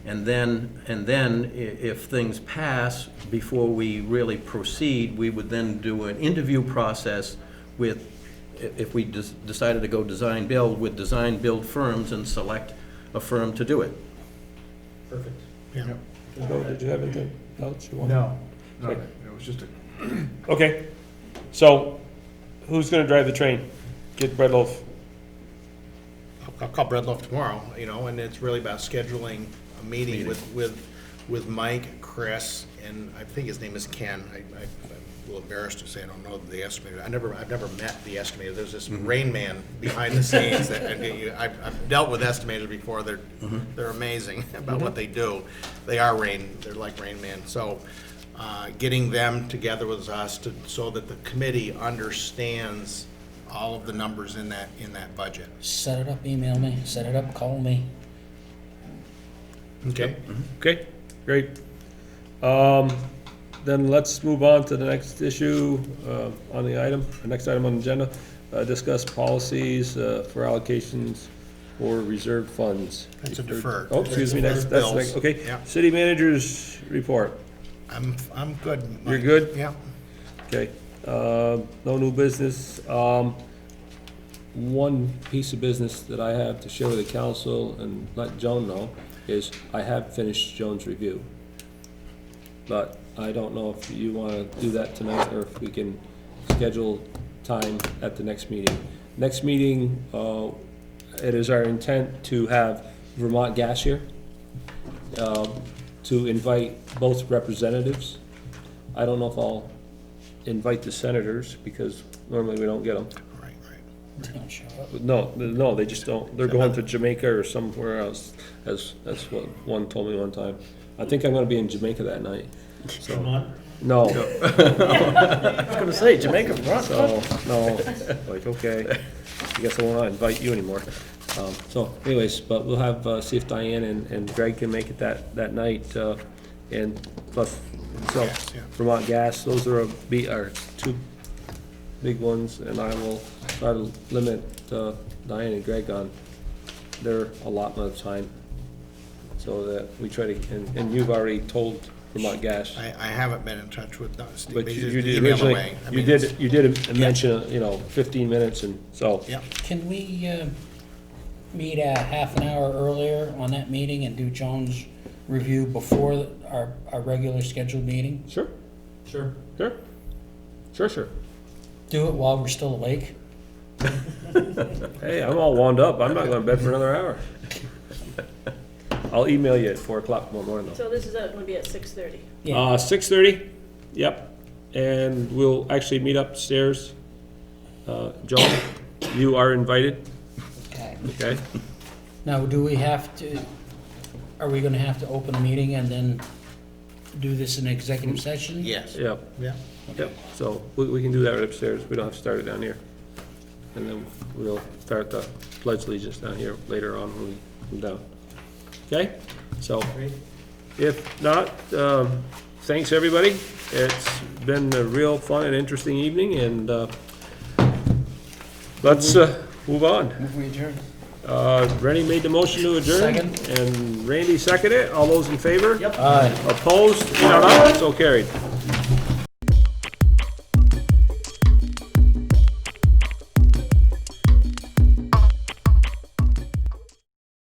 And then if things pass before we really proceed, we would then do an interview process with, if we decided to go design build, with design build firms and select a firm to do it. Perfect. Yeah. Did you have anything else you want? No, it was just a. Okay, so who's gonna drive the train? Get Breadloaf. I'll call Breadloaf tomorrow, and it's really about scheduling a meeting with Mike, Chris, and I think his name is Ken. I'm a little embarrassed to say I don't know the estimator. I've never met the estimator. There's this Rain Man behind the scenes that I've dealt with estimators before. They're amazing about what they do. They're like Rain Man. So getting them together with us so that the committee understands all of the numbers in that budget. Set it up, email me. Set it up, call me. Okay. Okay, great. Then let's move on to the next issue on the item, the next item on the agenda. Discuss policies for allocations for reserved funds. That's a deferred. Oh, excuse me, That's that's bills. next, okay. Yeah. City managers report. I'm good. You're good? Yeah. Okay, no new business. One piece of business that I have to share with the council and let Joan know is I have finished Joan's review. But I don't know if you wanna do that tonight or if we can schedule time at the next meeting. Next meeting, it is our intent to have Vermont Gas here, to invite both representatives. I don't know if I'll invite the senators because normally we don't get them. Right. Don't show up. No, they just don't. They're going to Jamaica or somewhere else. That's what one told me one time. I think I'm gonna be in Jamaica that night. So, No. I was gonna say, Jamaica front. So, no, like, okay, I guess I won't invite you anymore. So anyways, but we'll have, see if Diane and Greg can make it that night, and plus, so, Vermont Gas, those are our two big ones, and I will try to limit, Diane and Greg on their allotment of time, so that we try to, and you've already told Vermont Gas. I haven't been in touch with Steve. But He's you just did emailed originally, away. I you mean, did mention, 15 minutes, and so. Yeah. Can we meet a half an hour earlier on that meeting and do Jones' review before our regular scheduled meeting? Sure. Sure. Sure. Do it while we're still awake? Hey, I'm all wound up. I'm not going to bed for another hour. I'll email you at 4 o'clock tomorrow morning, though. So this is going to be at 6:30. 6:30, yep. And we'll actually meet upstairs. Joan, you are invited, Okay. okay? Now, do we have to, are we gonna have to open a meeting and then do this in executive session? Yes. Yep, Yeah. yep. So we can do that right upstairs. We don't have to start it down here. And then we'll start the pledge allegiance down here later on when we come down. Okay? So, if not, thanks, everybody. It's been a real fun and interesting evening, and let's move on. Move we adjourn. Rennie made the motion to adjourn. Second. And Randy seconded it. All those in favor? Aye. Opposed? None. So carried.